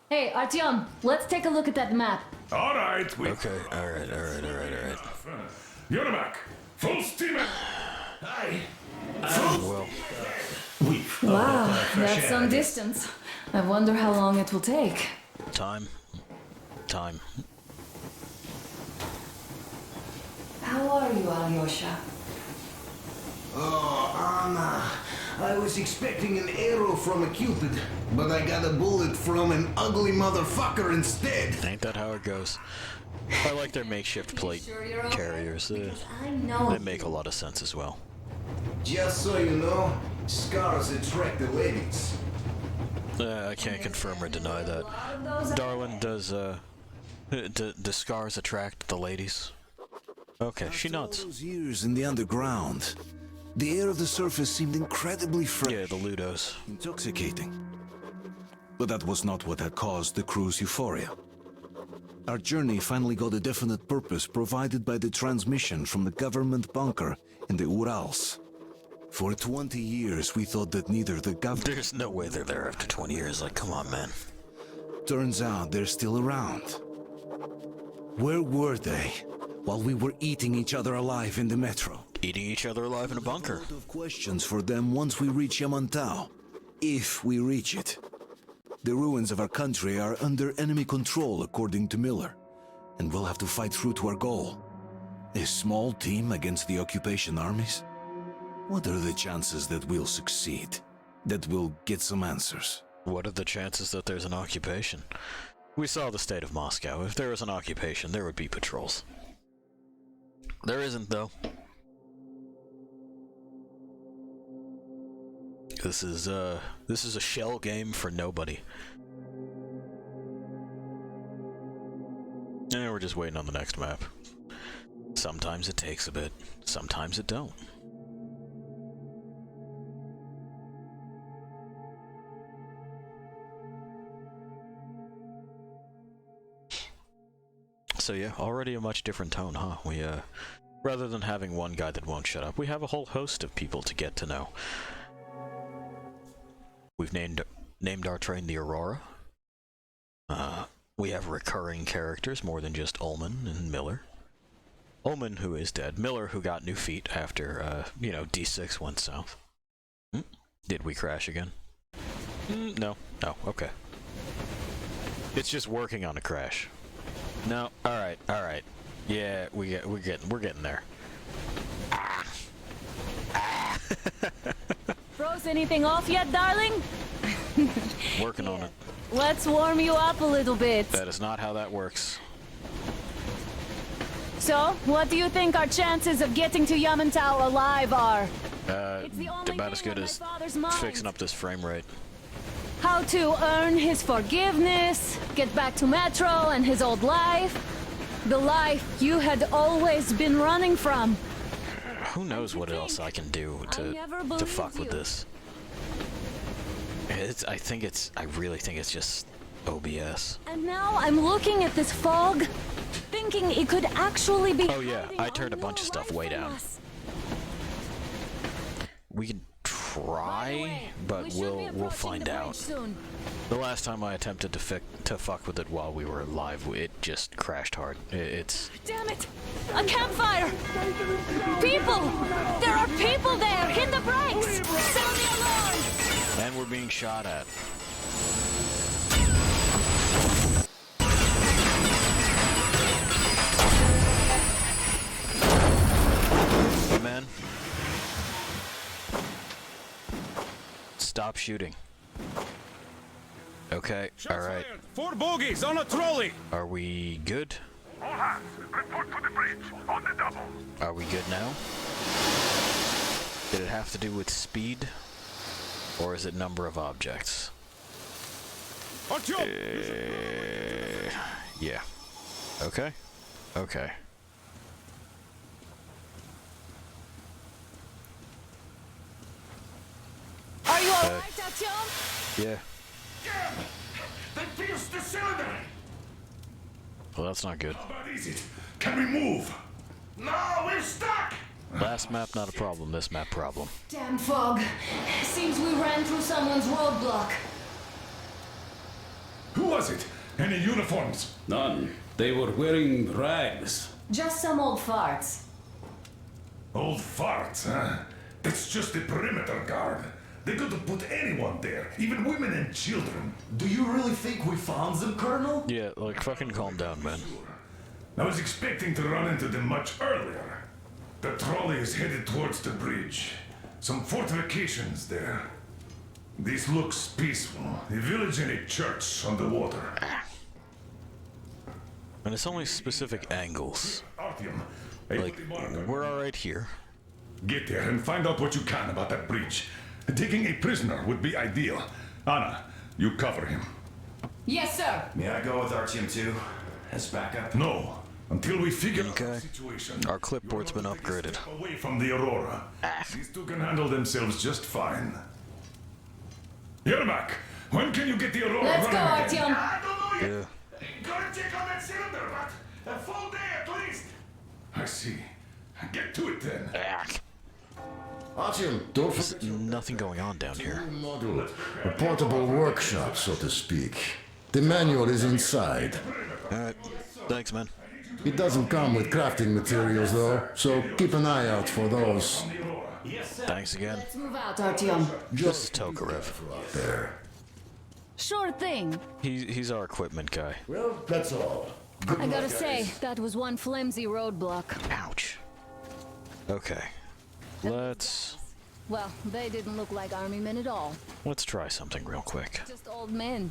Hey, Artyom, let's take a look at that map. Alright, we... Okay, alright. Yermak, full steam ahead. Hi. Well... Wow, that's some distance. I wonder how long it will take. Time. How are you, Alyosha? Oh, Anna. I was expecting an arrow from a Cupid, but I got a bullet from an ugly motherfucker instead. Ain't that how it goes? I like their makeshift plate carriers. They make a lot of sense as well. Just so you know, scars attract the ladies. I can't confirm or deny that. Darwin, does scars attract the ladies? Okay, she nods. Those years in the underground, the air of the surface seemed incredibly fresh. Yeah, the Ludos. Intoxicating. But that was not what had caused the crew's euphoria. Our journey finally got a definite purpose provided by the transmission from the government bunker in the Urals. For 20 years, we thought that neither the government... There's no way they're there after 20 years. Like, come on, man. Turns out they're still around. Where were they while we were eating each other alive in the metro? Eating each other alive in a bunker. A lot of questions for them once we reach Yamantau. If we reach it. The ruins of our country are under enemy control, according to Miller. And we'll have to fight through to our goal. A small team against the occupation armies? What are the chances that we'll succeed? That we'll get some answers? What are the chances that there's an occupation? We saw the state of Moscow. If there was an occupation, there would be patrols. There isn't, though. This is a shell game for nobody. And we're just waiting on the next map. Sometimes it takes a bit, sometimes it don't. So yeah, already a much different tone, huh? We, rather than having one guy that won't shut up, we have a whole host of people to get to know. We've named our train the Aurora. We have recurring characters more than just Ullman and Miller. Ullman, who is dead. Miller, who got new feet after, you know, D6 went south. Did we crash again? No. Oh, okay. It's just working on a crash. No. All right. Yeah, we're getting there. Froze anything off yet, darling? Working on it. Let's warm you up a little bit. That is not how that works. So, what do you think our chances of getting to Yamantau alive are? About as good as fixing up this frame rate. How to earn his forgiveness, get back to Metro and his old life. The life you had always been running from. Who knows what else I can do to fuck with this. I really think it's just OBS. And now I'm looking at this fog, thinking it could actually be. Oh yeah, I turned a bunch of stuff way down. We can try, but we'll find out. The last time I attempted to fuck with it while we were live, it just crashed hard. It's... Damn it! A campfire! People! There are people there! Hit the brakes! Sound the alarm! And we're being shot at. Hey man. Stop shooting. Okay, alright. 4 bogies on a trolley! Are we good? All hands, report to the bridge, on the double. Are we good now? Did it have to do with speed? Or is it number of objects? Yeah. Okay. Okay. Are you alright, Artyom? Yeah. They pierced the cylinder! Well, that's not good. How bad is it? Can we move? No, we're stuck! Last map, not a problem. This map, problem. Damn fog. Seems we ran through someone's roadblock. Who was it? Any uniforms? None. They were wearing rags. Just some old farts. Old farts, huh? That's just the perimeter guard. They could have put anyone there, even women and children. Do you really think we found them, Colonel? Yeah, like, fucking calm down, man. I was expecting to run into them much earlier. The trolley is headed towards the bridge. Some fortifications there. This looks peaceful. A village and a church on the water. And it's only specific angles. Artyom, Like, we're alright here. get there and find out what you can about that bridge. Taking a prisoner would be ideal. Anna, you cover him. Yes, sir. May I go with Artyom too? As backup? No. Until we figure out the situation. Our clipboard's been upgraded. Away from the Aurora. These two can handle themselves just fine. Yermak, when can you get the Aurora Let's go, running again? Artyom. I don't know yet. Yeah. Gotta check on that cylinder, but a full day at least. I see. Get to it then. Artyom, don't There's forget nothing going on down here. module. A portable workshop, so to speak. The manual is inside. Alright. Thanks, man. It doesn't come with crafting materials, though, so keep an eye out for those. Thanks again. Let's move out, Artyom. This is Tokarev. There. Sure thing. He's our equipment guy. Well, that's all. I gotta say, that was one flimsy roadblock. Ouch. Okay. Let's Well, they didn't look like army men at all. try something real quick. Just old men.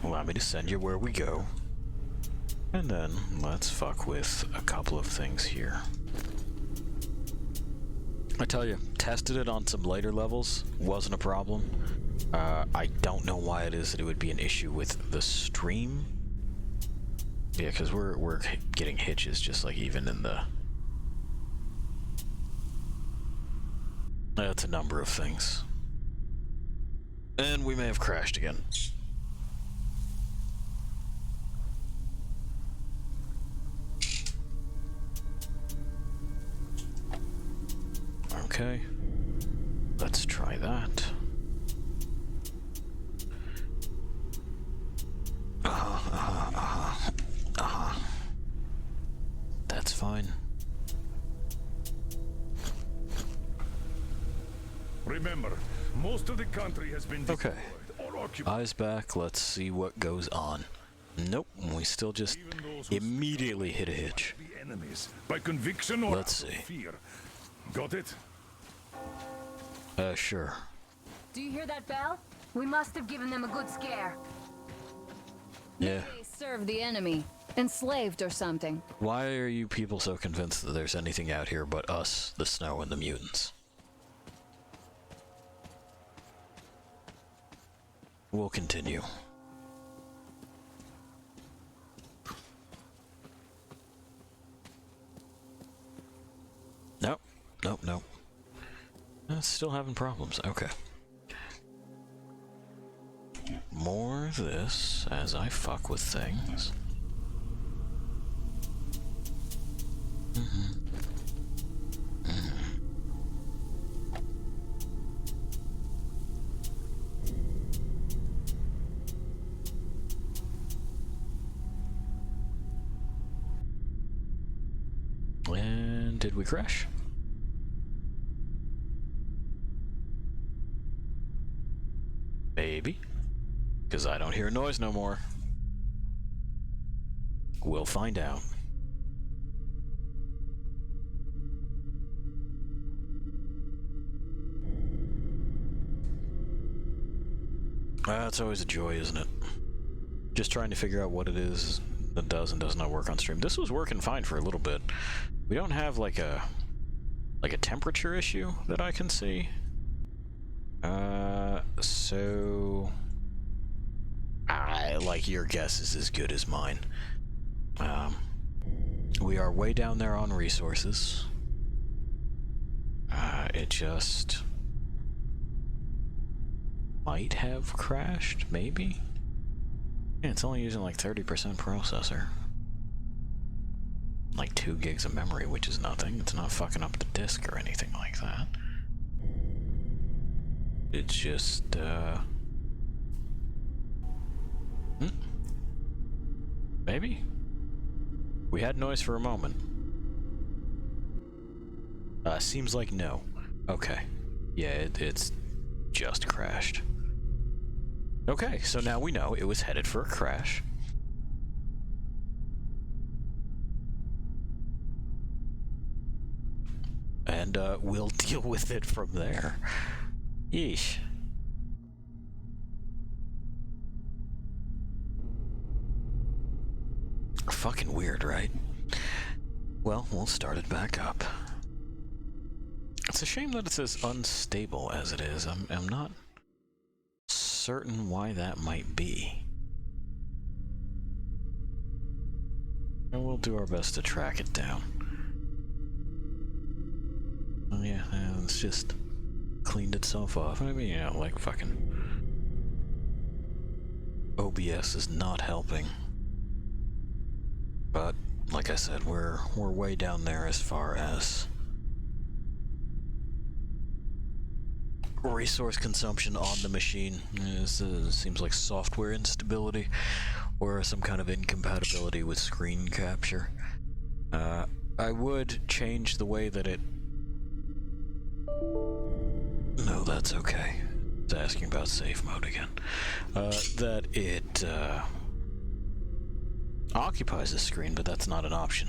Allow me to send you where we go. And then let's fuck with a couple of things here. I tell you, tested it on some later levels, wasn't a problem. I don't know why it is that it would be an issue with the stream. Yeah, because we're getting hitches just like even in the... That's a number of things. And we may have crashed again. Okay. Let's try that. That's fine. Remember, most of the country has been Okay. destroyed or occupied. Eyes back, let's see what goes on. Nope, we still just immediately hit a hitch. The enemies by conviction or Let's out of see. fear. Got it? Sure. Do you hear that bell? We must have given them a good scare. Yeah. They served the enemy. Enslaved or something. Why are you people so convinced that there's anything out here but us, the snow, and the mutants? We'll continue. Nope. Nope, nope. Still having problems. Okay. More of this as I fuck with things. And did we crash? Maybe. Because I don't hear noise no more. We'll find out. It's always a joy, isn't it? Just trying to figure out what it is that does and does not work on stream. This was working fine for a little bit. We don't have like a temperature issue that I can see. So like your guess is as good as mine. We are way down there on resources. It just might have crashed, maybe? Yeah, it's only using like 30% processor. Like 2 gigs of memory, which is nothing. It's not fucking up the disk or anything like that. It's just, maybe? We had noise for a moment. Seems like no. Okay. Yeah, it's just crashed. Okay, so now we know it was headed for a crash. And, we'll deal with it from there. Yeesh. Fucking weird, right? Well, we'll start it back up. It's a shame that it's as unstable as it is. I'm not certain why that might be. And we'll do our best to track it down. Oh yeah, it's just cleaned itself off. I mean, you know, like fucking OBS is not helping. But like I said, we're way down there as far as resource consumption on the machine. Seems like software instability or some kind of incompatibility with screen capture. I would change the way that it... No, that's okay. It's asking about safe mode again. That it occupies the screen, but that's not an option.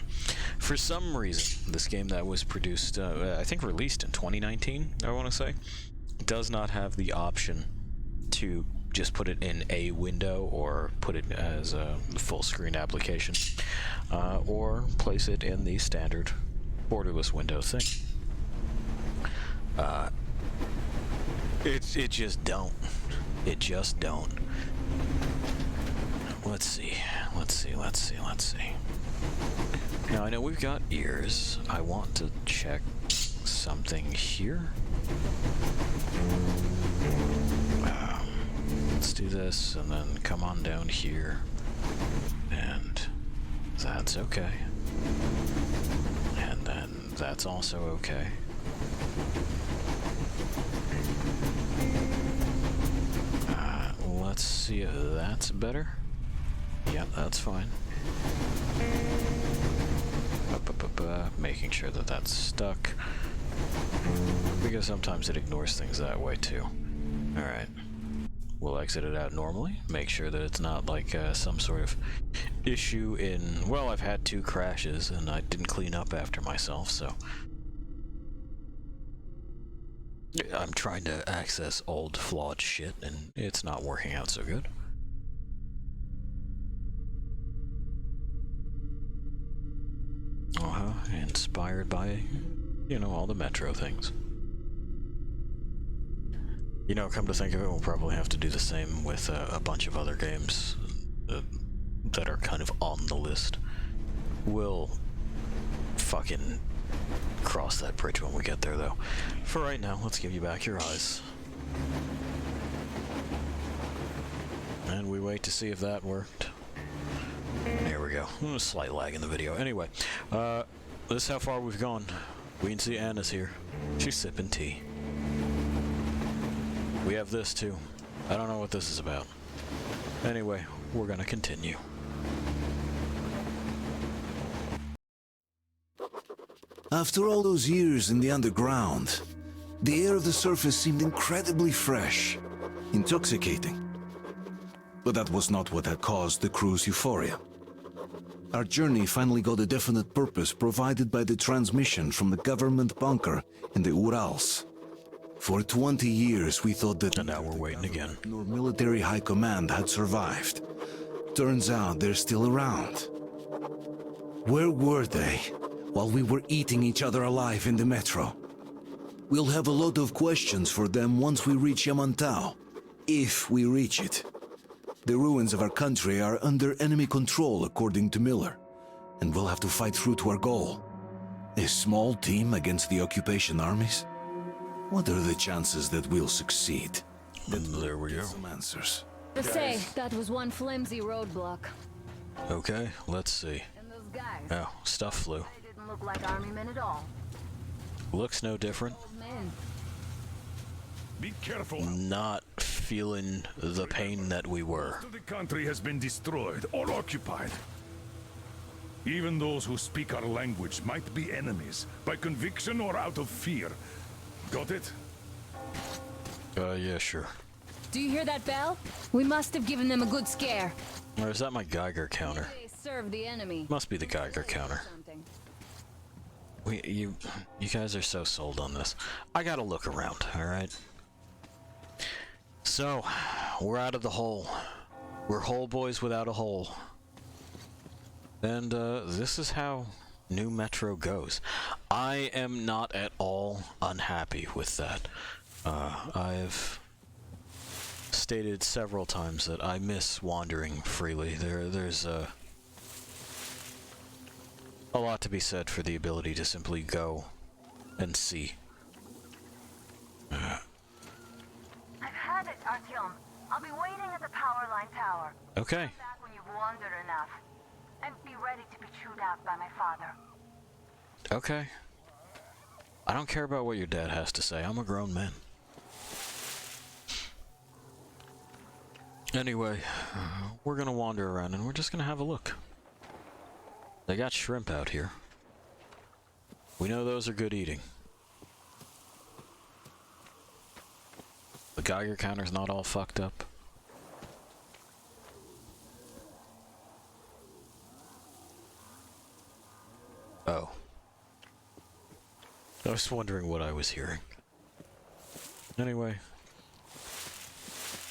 For some reason, this game that was produced, I think released in 2019, I want to say, does not have the option to just put it in a window or put it as a full screen application, or place it in the standard borderless window thing. It just don't. It just don't. Let's see. Now I know we've got ears. I want to check something here. Let's do this and then come on down here. And that's okay. And then that's also okay. Let's see if that's better. Yep, that's fine. Making sure that that's stuck. Because sometimes it ignores things that way too. Alright. We'll exit it out normally. Make sure that it's not like some sort of issue in... Well, I've had 2 crashes and I didn't clean up after myself, so... I'm trying to access old, flawed shit, and it's not working out so good. Inspired by, you know, all the Metro things. You know, come to think of it, we'll probably have to do the same with a bunch of other games that are kind of on the list. We'll fucking cross that bridge when we get there, though. For right now, let's give you back your eyes. And we wait to see if that worked. There we go. A slight lag in the video. Anyway, this is how far we've gone. We can see Anna's here. She's sipping tea. We have this, too. I don't know what this is about. Anyway, we're gonna continue. After all those years in the underground, the air of the surface seemed incredibly fresh, intoxicating. But that was not what had caused the crew's euphoria. Our journey finally got a definite purpose provided by the transmission from the government bunker in the Urals. For 20 years, we thought that... And now we're waiting again. ...nor military high command had survived. Turns out they're still around. Where were they while we were eating each other alive in the metro? We'll have a lot of questions for them once we reach Yamantau. If we reach it. The ruins of our country are under enemy control, according to Miller. And we'll have to fight through to our goal. A small team against the occupation armies? What are the chances that we'll succeed? And there we go. Some answers. To say, that was one flimsy roadblock. Okay, let's see. And those guys. Oh, stuff flew. They didn't look like army men at all. Looks no different. Old men. Be careful. Not feeling the pain that we were. Most of the country has been destroyed or occupied. Even those who speak our language might be enemies, by conviction or out of fear. Got it? Yeah, sure. Do you hear that bell? We must have given them a good scare. Or is that my Geiger counter? They serve the enemy. Must be the Geiger counter. You guys are so sold on this. I gotta look around, alright? So, we're out of the hole. We're hole boys without a hole. And, this is how new Metro goes. I am not at all unhappy with that. I've stated several times that I miss wandering freely. There's a lot to be said for the ability to simply go and see. I've had it, Artyom. I'll be waiting at the power line tower. Okay. Come back when you've wandered enough. And be ready to be chewed out by my father. Okay. I don't care about what your dad has to say. I'm a grown man. Anyway, we're gonna wander around and we're just gonna have a look. They got shrimp out here. We know those are good eating. The Geiger counter's not all fucked up. Oh. I was wondering what I was hearing. Anyway.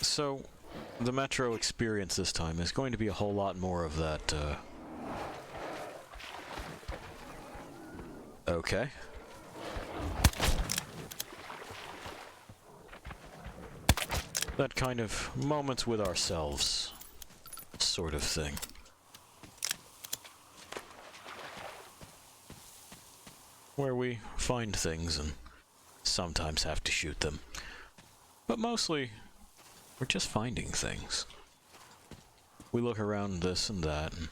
So, the Metro experience this time is going to be a whole lot more of that, Okay. That kind of moments with ourselves sort of thing. Where we find things and sometimes have to shoot them. But mostly, we're just finding things. We look around this and that, and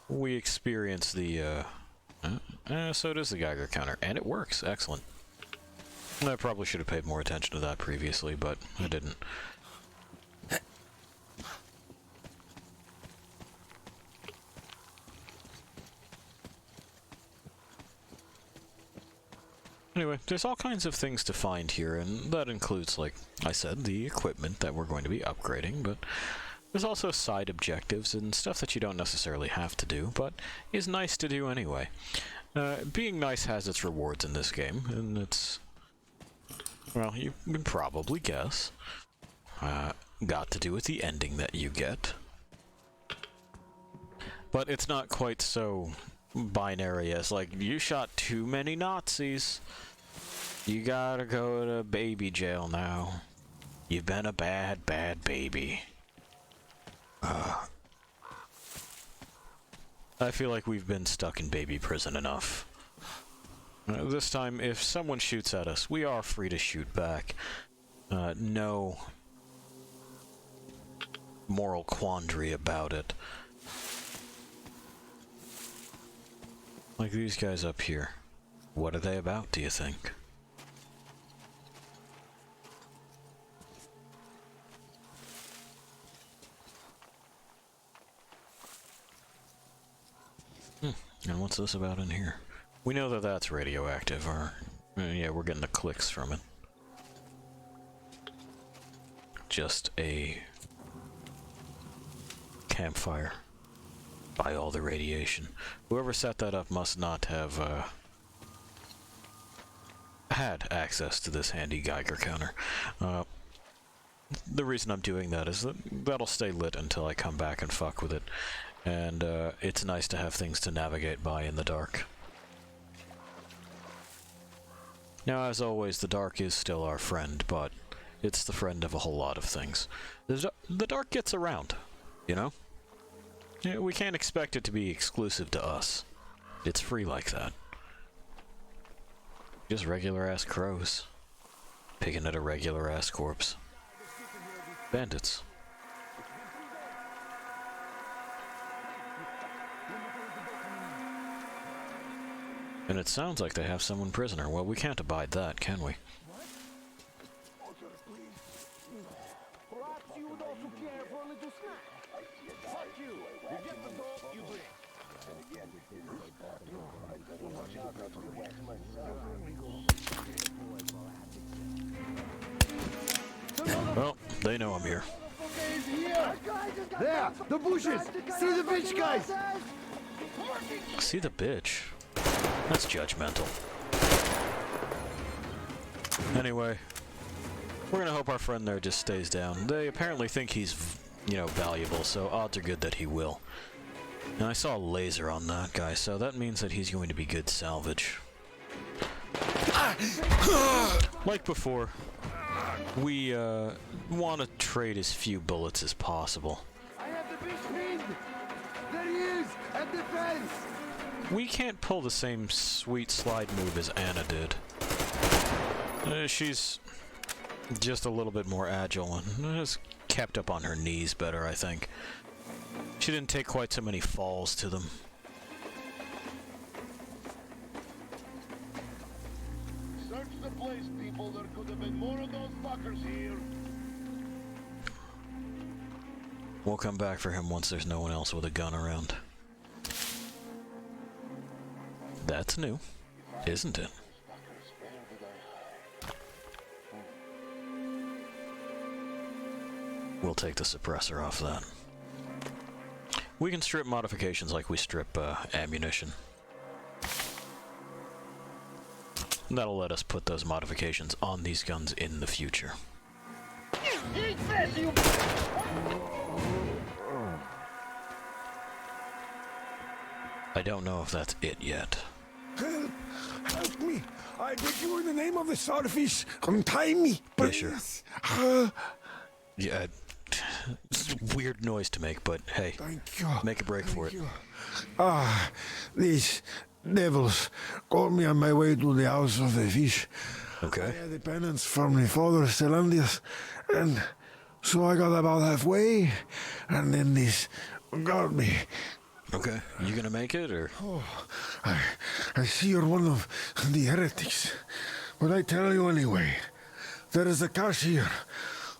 we experience the, so does the Geiger counter, and it works. Excellent. I probably should have paid more attention to that previously, but I didn't. Anyway, there's all kinds of things to find here, and that includes, like I said, the equipment that we're going to be upgrading, but there's also side objectives and stuff that you don't necessarily have to do, but is nice to do anyway. Being nice has its rewards in this game, and it's, well, you can probably guess. Got to do with the ending that you get. But it's not quite so binary as, like, you shot too many Nazis. You gotta go to baby jail now. You've been a bad, bad baby. I feel like we've been stuck in baby prison enough. This time, if someone shoots at us, we are free to shoot back. No moral quandary about it. Like these guys up here. What are they about, do you think? And what's this about in here? We know that that's radioactive, or... yeah, we're getting the clicks from it. Just a... campfire. By all the radiation. Whoever set that up must not have, had access to this handy Geiger counter. The reason I'm doing that is that that'll stay lit until I come back and fuck with it. And it's nice to have things to navigate by in the dark. Now, as always, the dark is still our friend, but it's the friend of a whole lot of things. The dark gets around, you know? Yeah, we can't expect it to be exclusive to us. It's free like that. Just regular-ass crows. Picking at a regular-ass corpse. Bandits. And it sounds like they have someone prisoner. Well, we can't abide that, can we? Perhaps you would also care for a little snack. Fuck you. You get the dog, you drink. Well, they know I'm here. There, the bushes. See the bitch, guys. See the bitch? That's judgmental. Anyway, we're gonna hope our friend there just stays down. They apparently think he's, you know, valuable, so odds are good that he will. And I saw a laser on that guy, so that means that he's going to be good salvage. Like before, we want to trade as few bullets as possible. I have the bitch pinned. There he is, at the fence. We can't pull the same sweet slide move as Anna did. She's just a little bit more agile and has kept up on her knees better, I think. She didn't take quite so many falls to them. Search the place, people. There could have been more of those fuckers here. We'll come back for him once there's no one else with a gun around. That's new, isn't it? We'll take the suppressor off that. We can strip modifications like we strip ammunition. That'll let us put those modifications on these guns in the future. I don't know if that's it yet. Help! Help me! I beg you in the name of the starfish, untie me, please! Yeah, it's a weird noise to make, but hey, thank you. Make a break for it. These devils caught me on my way to the house of the fish. Okay. I had the penance from my father, Stellandius, and so I got about halfway, and then these got me. Okay, you gonna make it, or? Oh, I see you're one of the heretics, but I tell you anyway, there is a cache here,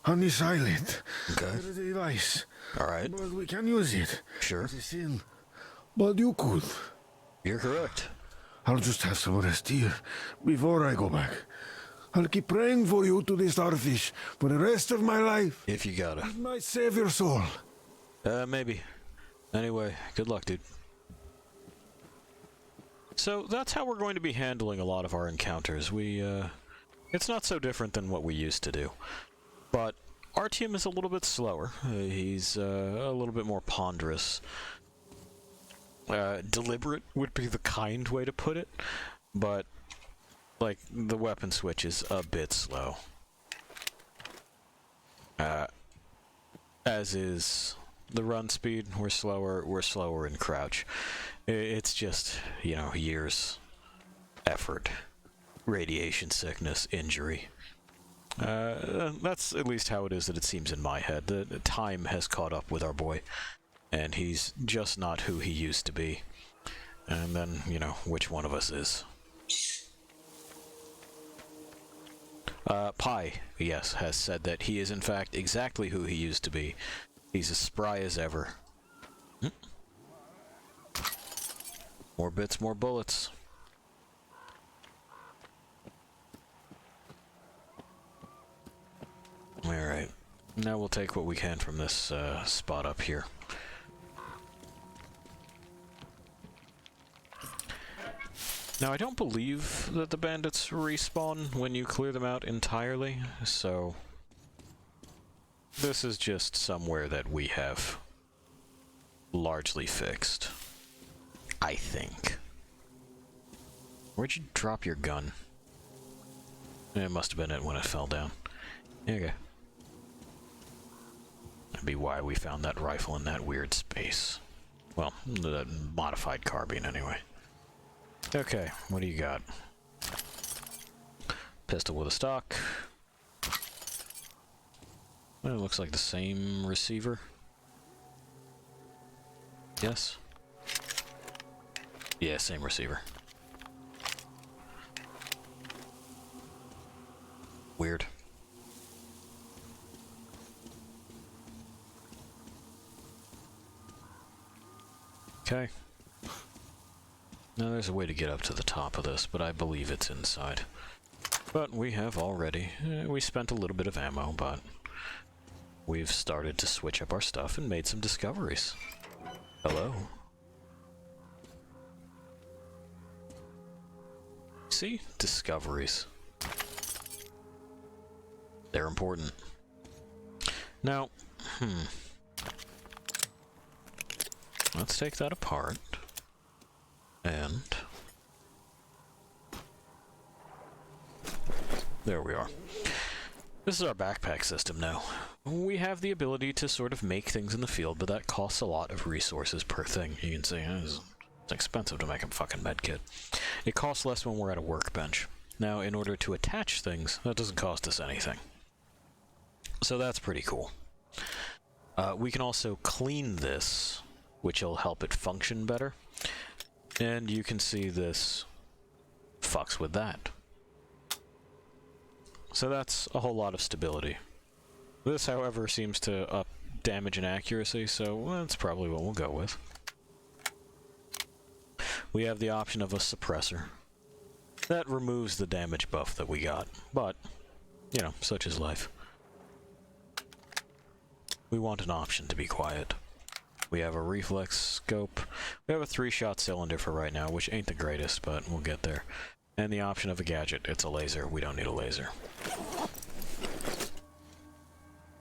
on this island. Okay. There is a device. Alright. But we can use it. Sure. It's a sin. But you could. You're correct. I'll just have some rest here, before I go back. I'll keep praying for you to the starfish, for the rest of my life. If you gotta. It might save your soul. Maybe. Anyway, good luck, dude. So, that's how we're going to be handling a lot of our encounters. It's not so different than what we used to do. But Artyom is a little bit slower. He's a little bit more ponderous. Deliberate would be the kind way to put it. But, like, the weapon switch is a bit slow. As is the run speed. We're slower in crouch. It's just, you know, years, effort, radiation sickness, injury. That's at least how it is that it seems in my head. The time has caught up with our boy, and he's just not who he used to be. And then, you know, which one of us is? Pi, yes, has said that he is in fact exactly who he used to be. He's as spry as ever. More bits, more bullets. Alright, now we'll take what we can from this spot up here. Now, I don't believe that the bandits respawn when you clear them out entirely, so this is just somewhere that we have largely fixed, I think. Where'd you drop your gun? It must have been it when it fell down. Here you go. That'd be why we found that rifle in that weird space. Well, the modified carbine anyway. Okay, what do you got? Pistol with a stock. Well, it looks like the same receiver. Yes? Yeah, same receiver. Weird. Okay. Now there's a way to get up to the top of this, but I believe it's inside. But we have already, we spent a little bit of ammo, but we've started to switch up our stuff and made some discoveries. Hello. See? Discoveries. They're important. Now, let's take that apart. And there we are. This is our backpack system now. We have the ability to sort of make things in the field, but that costs a lot of resources per thing. You can see it's expensive to make a fucking medkit. It costs less when we're at a workbench. Now, in order to attach things, that doesn't cost us anything. So that's pretty cool. We can also clean this, which will help it function better. And you can see this fucks with that. So that's a whole lot of stability. This, however, seems to up damage and accuracy, so that's probably what we'll go with. We have the option of a suppressor. That removes the damage buff that we got, but, you know, such is life. We want an option to be quiet. We have a reflex scope. We have a 3-shot cylinder for right now, which ain't the greatest, but we'll get there. And the option of a gadget. It's a laser. We don't need a laser.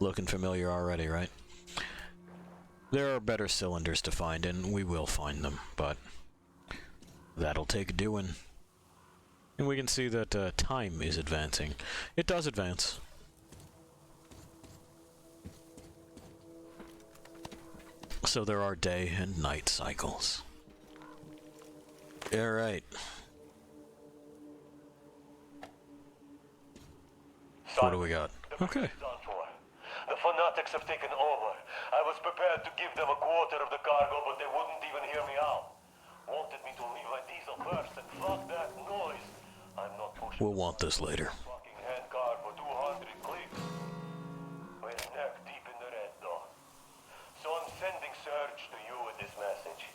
Looking familiar already, right? There are better cylinders to find, and we will find them, but that'll take doing. And we can see that time is advancing. It does advance. So there are day and night cycles. Alright. What do we got? Okay. The fanatics have taken over. I was prepared to give them a quarter of the cargo, but they wouldn't even hear me out. Wanted me to leave my diesel first, and fuck that noise. I'm not pushing. We'll want this later. Fucking handcar for 200 clicks. We're neck deep in the red, though. So I'm sending Surge to you with this message.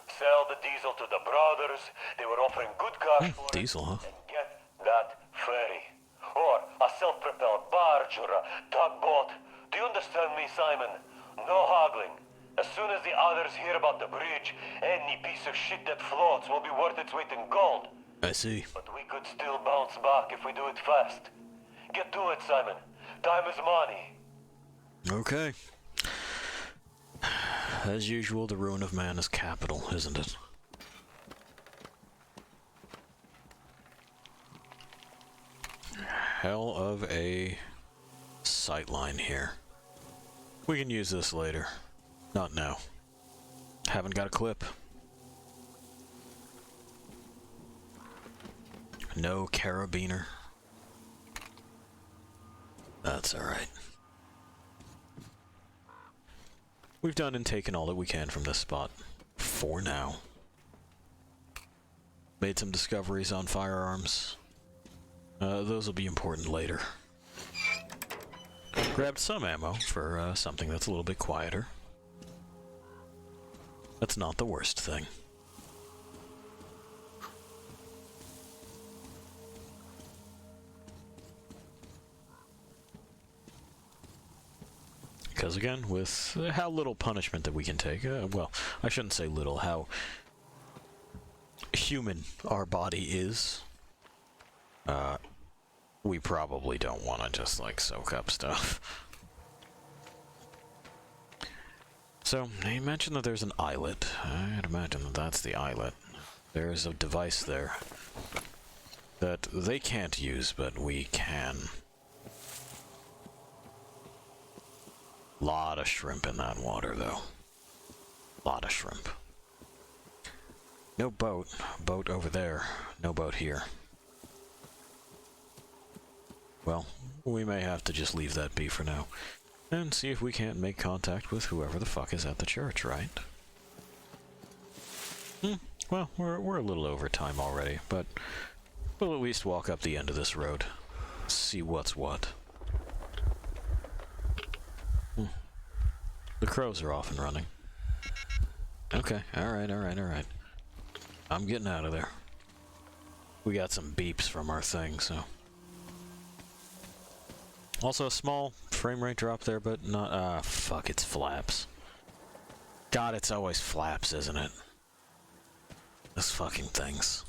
Sell the diesel to the brothers. They were offering good cash for diesel, huh? And get that ferry. Or a self-propelled barge or a tugboat. Do you understand me, Simon? No haggling. As soon as the others hear about the bridge, any piece of shit that floats will be worth its weight in gold. I see. But we could still bounce back if we do it fast. Get to it, Simon. Time is money. Okay. As usual, the ruin of man is capital, isn't it? Hell of a sightline here. We can use this later. Not now. Haven't got a clip. No carabiner. That's alright. We've done and taken all that we can from this spot. For now. Made some discoveries on firearms. Those will be important later. Grabbed some ammo for something that's a little bit quieter. That's not the worst thing. Because again, with how little punishment that we can take, well, I shouldn't say little, how human our body is, we probably don't want to just, like, soak up stuff. So, you mentioned that there's an islet. I'd imagine that that's the islet. There's a device there that they can't use, but we can. Lot of shrimp in that water, though. Lot of shrimp. No boat. Boat over there. No boat here. Well, we may have to just leave that be for now. And see if we can't make contact with whoever the fuck is at the church, right? Well, we're a little over time already, but we'll at least walk up the end of this road. See what's what. The crows are off and running. Okay, alright. I'm getting out of there. We got some beeps from our thing, so... Also a small frame rate drop there, but not... fuck, it's flaps. God, it's always flaps, isn't it? Those fucking things.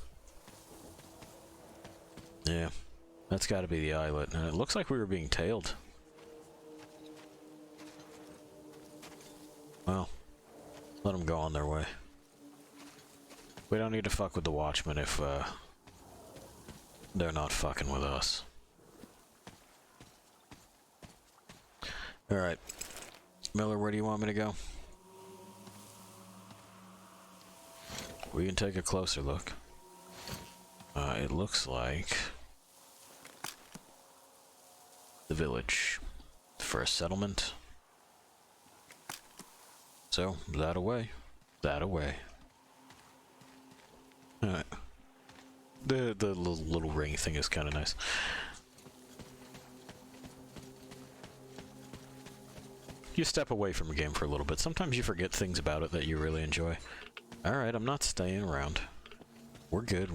Yeah, that's gotta be the islet, and it looks like we were being tailed. Well, let them go on their way. We don't need to fuck with the watchmen if, they're not fucking with us. Alright. Miller, where do you want me to go? We can take a closer look. It looks like... the village. First settlement. So, that away. That away. Alright. The little ring thing is kind of nice. You step away from a game for a little bit. Sometimes you forget things about it that you really enjoy. Alright, I'm not staying around. We're good.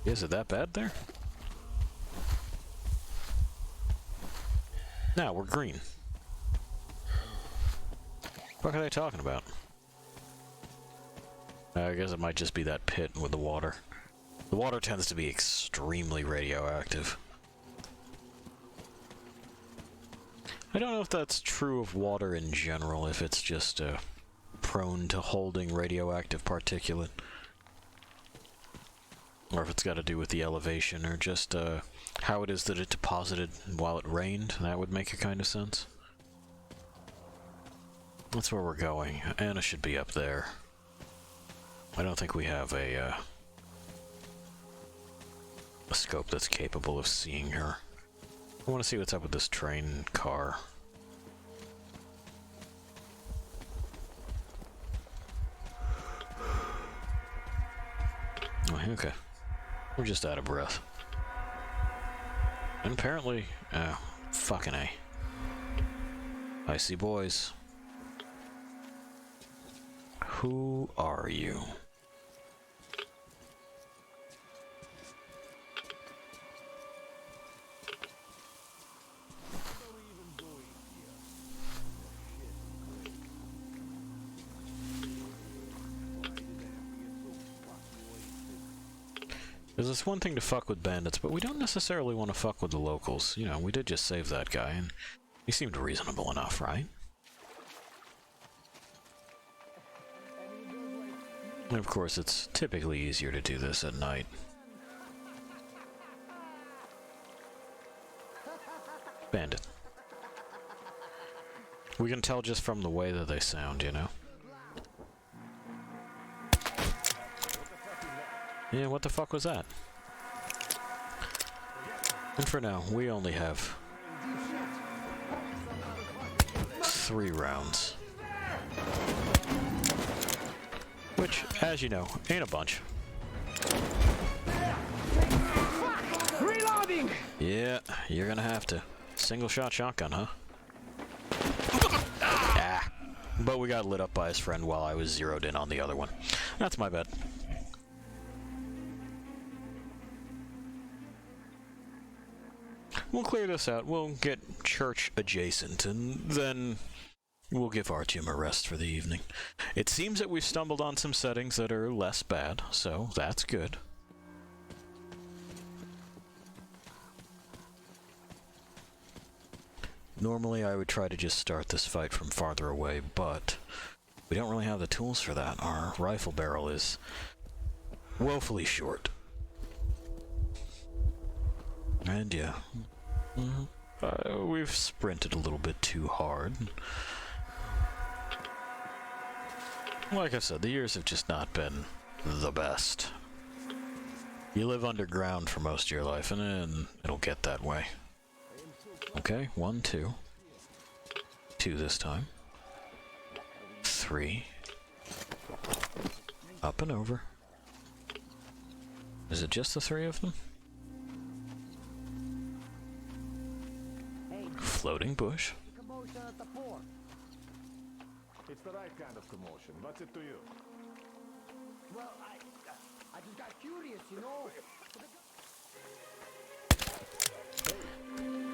Is it that bad there? No, we're green. What are they talking about? I guess it might just be that pit with the water. The water tends to be extremely radioactive. I don't know if that's true of water in general, if it's just prone to holding radioactive particulate. Or if it's got to do with the elevation, or just how it is that it deposited while it rained. That would make a kind of sense. That's where we're going. Anna should be up there. I don't think we have a scope that's capable of seeing her. I want to see what's up with this train car. Oh, okay. We're just out of breath. And apparently... oh, fucking A. I see boys. Who are you? Because it's one thing to fuck with bandits, but we don't necessarily want to fuck with the locals. You know, we did just save that guy, and he seemed reasonable enough, right? And of course, it's typically easier to do this at night. Bandit. We can tell just from the way that they sound, you know? Yeah, what the fuck was that? And for now, we only have 3 rounds. Which, as you know, ain't a bunch. Reloading! Yeah, you're gonna have to. Single shot shotgun, huh? Ah. But we got lit up by his friend while I was zeroed in on the other one. That's my bad. We'll clear this out. We'll get church adjacent, and then We'll give Artyom a rest for the evening. It seems that we've stumbled on some settings that are less bad, so that's good. Normally I would try to just start this fight from farther away, but we don't really have the tools for that. Our rifle barrel is woefully short. And yeah, we've sprinted a little bit too hard. Like I said, the years have just not been the best. You live underground for most of your life, and then it'll get that way. Okay, 1, 2. 2 this time. 3. Up and over. Is it just the 3 of them? Floating bush. Commotion at the fort. It's the right kind of commotion. What's it to you? Well, I just got curious, you know.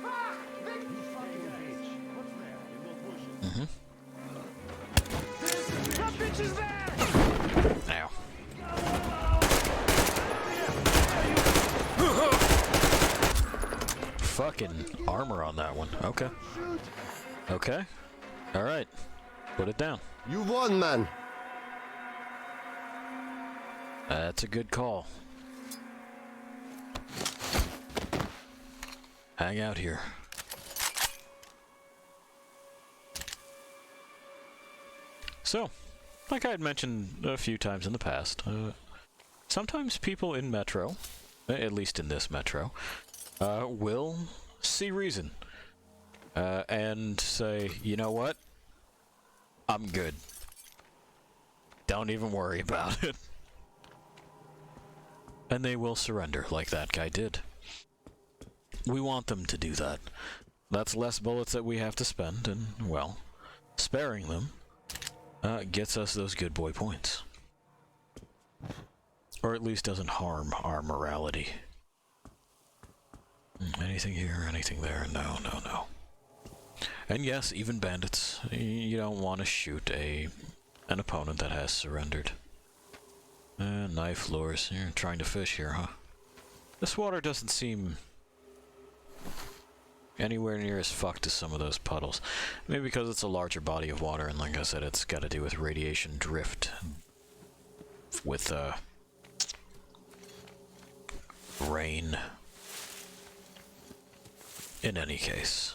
Ah! Vic! You fucking bitch! What's there in those bushes? That bitch is there! Ow. Fucking armor on that one. Okay. Okay. Alright. Put it down. You won, man. That's a good call. Hang out here. So, like I had mentioned a few times in the past, sometimes people in Metro, at least in this Metro, will see reason and say, you know what? I'm good. Don't even worry about it. And they will surrender like that guy did. We want them to do that. That's less bullets that we have to spend, and, well, sparing them gets us those good boy points. Or at least doesn't harm our morality. Anything here, anything there? No, no, no. And yes, even bandits. You don't want to shoot an opponent that has surrendered. Knife lures. You're trying to fish here, huh? This water doesn't seem anywhere near as fucked as some of those puddles. Maybe because it's a larger body of water, and like I said, it's got to do with radiation drift. With, rain. In any case.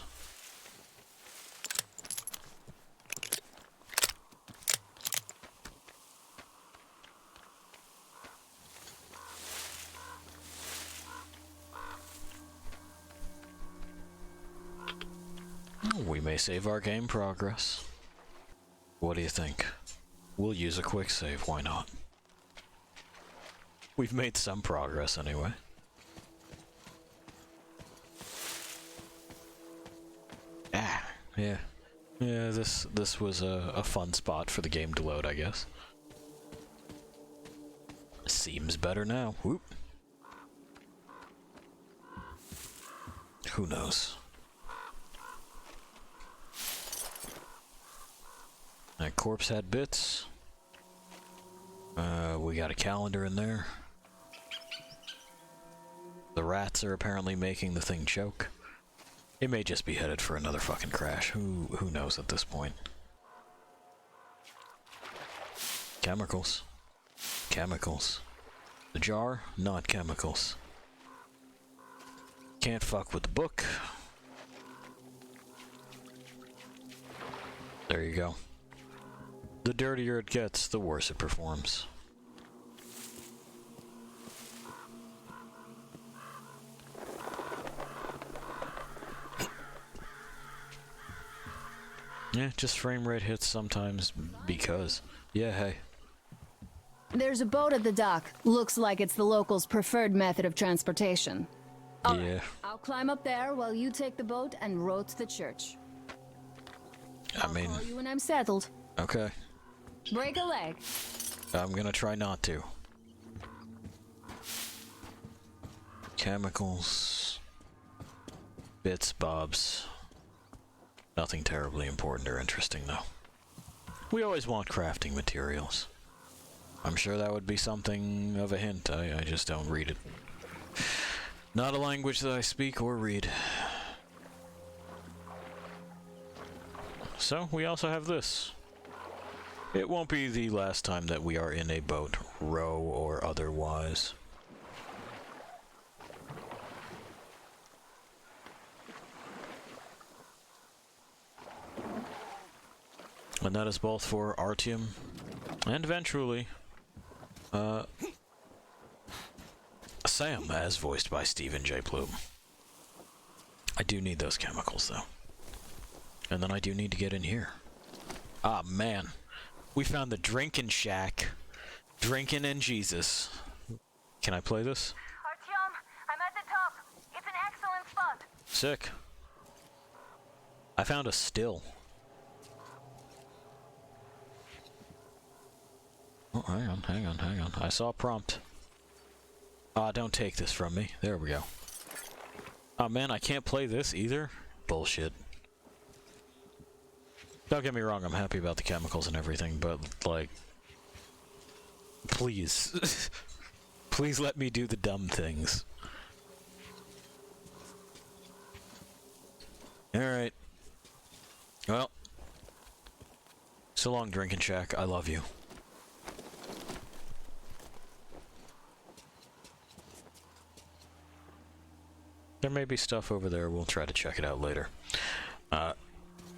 We may save our game progress. What do you think? We'll use a quick save, why not? We've made some progress anyway. Ah, yeah. Yeah, this was a fun spot for the game to load, I guess. Seems better now. Whoop. Who knows? That corpse had bits. We got a calendar in there. The rats are apparently making the thing choke. It may just be headed for another fucking crash. Who knows at this point? Chemicals. Chemicals. The jar, not chemicals. Can't fuck with the book. There you go. The dirtier it gets, the worse it performs. Yeah, just frame rate hits sometimes because. Yeah, hey. There's a boat at the dock. Looks like it's the locals' preferred method of transportation. All yeah. Right, I'll climb up there while you take the boat and row to the church. I mean... I'll call you when I'm settled. Okay. Break a leg. I'm gonna try not to. Chemicals. Bits, bobs. Nothing terribly important or interesting, though. We always want crafting materials. I'm sure that would be something of a hint. I just don't read it. Not a language that I speak or read. So, we also have this. It won't be the last time that we are in a boat, row or otherwise. And that is both for Artyom and eventually Sam, as voiced by Stephen J. Plume. I do need those chemicals, though. And then I do need to get in here. Ah, man. We found the drinking shack. Drinking and Jesus. Can I play this? Artyom, I'm at the top. It's an excellent spot. Sick. I found a still. Oh, hang on. I saw a prompt. Ah, don't take this from me. There we go. Oh man, I can't play this either? Bullshit. Don't get me wrong, I'm happy about the chemicals and everything, but, like... Please. Please let me do the dumb things. Alright. Well. So long, Drinking Shack. I love you. There may be stuff over there. We'll try to check it out later.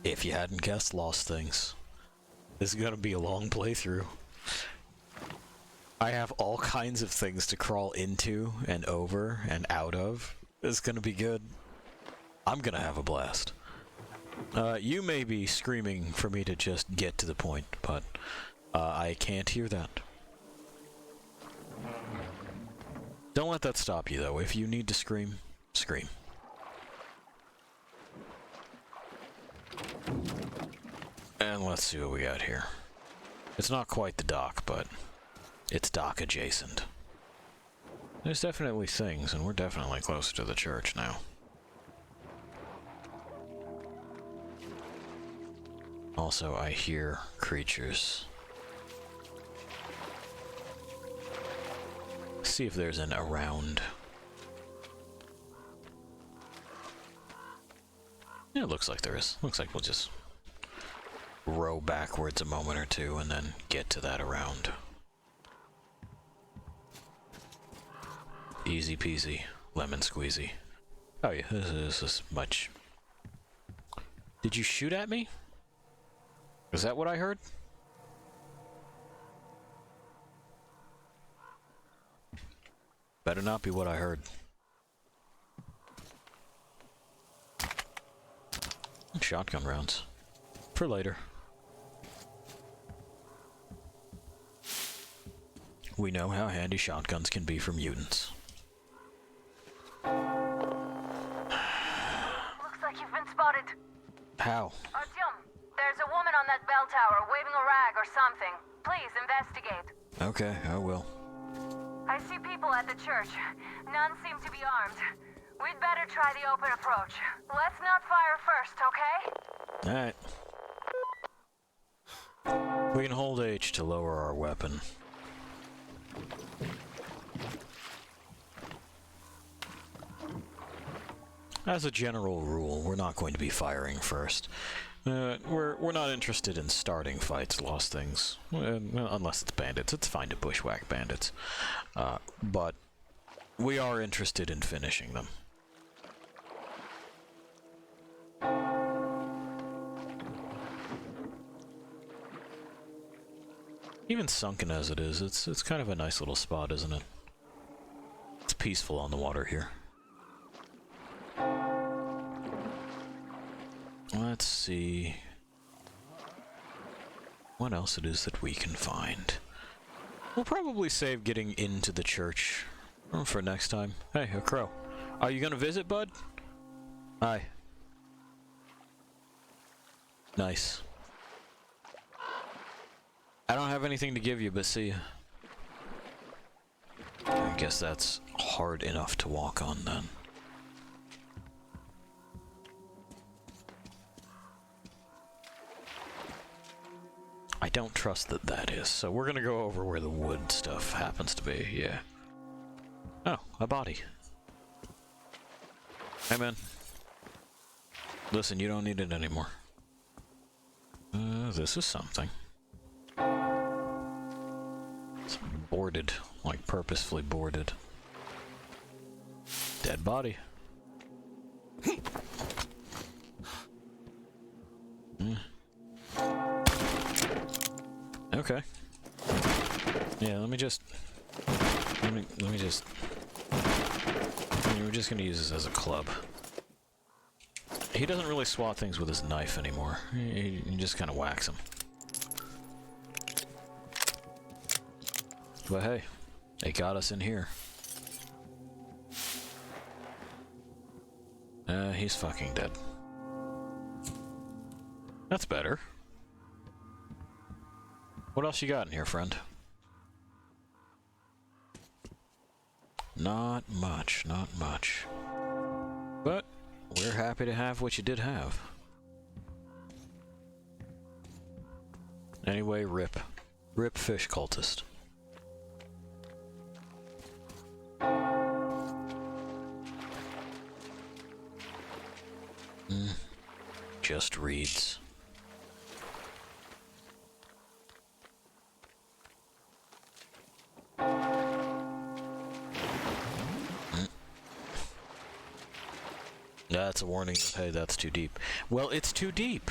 If you hadn't guessed, Lost Things. This is gonna be a long playthrough. I have all kinds of things to crawl into and over and out of. It's gonna be good. I'm gonna have a blast. You may be screaming for me to just get to the point, but I can't hear that. Don't let that stop you, though. If you need to scream, scream. And let's see what we got here. It's not quite the dock, but it's dock adjacent. There's definitely things, and we're definitely closer to the church now. Also, I hear creatures. See if there's an around. Yeah, it looks like there is. Looks like we'll just row backwards a moment or two and then get to that around. Easy peasy, lemon squeezy. Oh yeah, this is much. Did you shoot at me? Is that what I heard? Better not be what I heard. Shotgun rounds. For later. We know how handy shotguns can be for mutants. Looks like you've been spotted. How? Artyom, there's a woman on that bell tower waving a rag or something. Please investigate. Okay, I will. I see people at the church. None seem to be armed. We'd better try the open approach. Let's not fire first, okay? Alright. We can hold H to lower our weapon. As a general rule, we're not going to be firing first. We're not interested in starting fights, Lost Things. Unless it's bandits. It's fine to bushwhack bandits. But we are interested in finishing them. Even sunken as it is, it's kind of a nice little spot, isn't it? It's peaceful on the water here. Let's see what else it is that we can find. We'll probably save getting into the church for next time. Hey, a crow. Are you gonna visit, bud? Hi. Nice. I don't have anything to give you, but see ya. I guess that's hard enough to walk on then. I don't trust that that is, so we're gonna go over where the wood stuff happens to be, yeah. Oh, a body. Hey man. Listen, you don't need it anymore. This is something. It's boarded, like purposefully boarded. Dead body. Okay. Yeah, we're just gonna use this as a club. He doesn't really swat things with his knife anymore. You just kind of whacks him. But hey, it got us in here. He's fucking dead. That's better. What else you got in here, friend? Not much, not much. But we're happy to have what you did have. Anyway, rip. Rip fish cultist. Just reads. That's a warning of, hey, that's too deep. Well, it's too deep.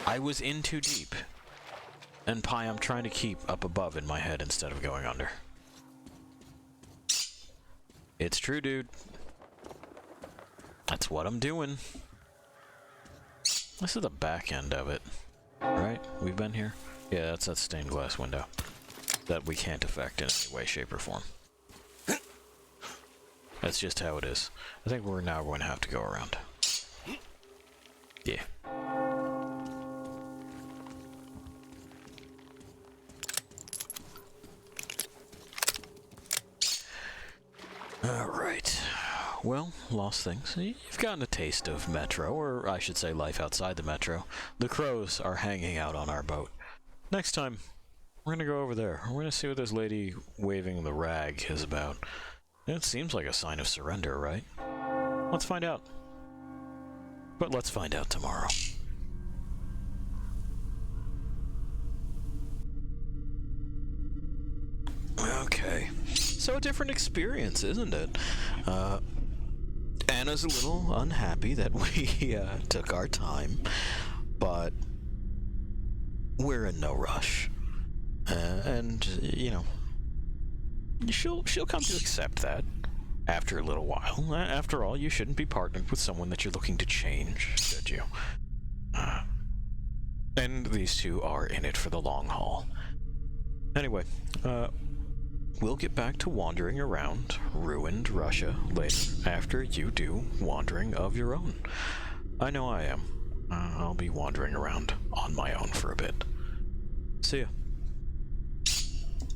I was in too deep. And Pi, I'm trying to keep up above in my head instead of going under. It's true, dude. That's what I'm doing. This is the back end of it. Right? We've been here? Yeah, that's that stained glass window. That we can't affect in any way, shape, or form. That's just how it is. I think we're now going to have to go around. Yeah. Alright. Well, lost things. You've gotten a taste of Metro, or I should say life outside the Metro. The crows are hanging out on our boat. Next time, we're gonna go over there. We're gonna see what this lady waving the rag is about. It seems like a sign of surrender, right? Let's find out. But let's find out tomorrow. Okay. So a different experience, isn't it? Anna's a little unhappy that we took our time, but we're in no rush. And, you know, she'll come to accept that after a little while. After all, you shouldn't be partnered with someone that you're looking to change, should you? And these two are in it for the long haul. Anyway, we'll get back to wandering around ruined Russia later, after you do wandering of your own. I know I am. I'll be wandering around on my own for a bit. See ya.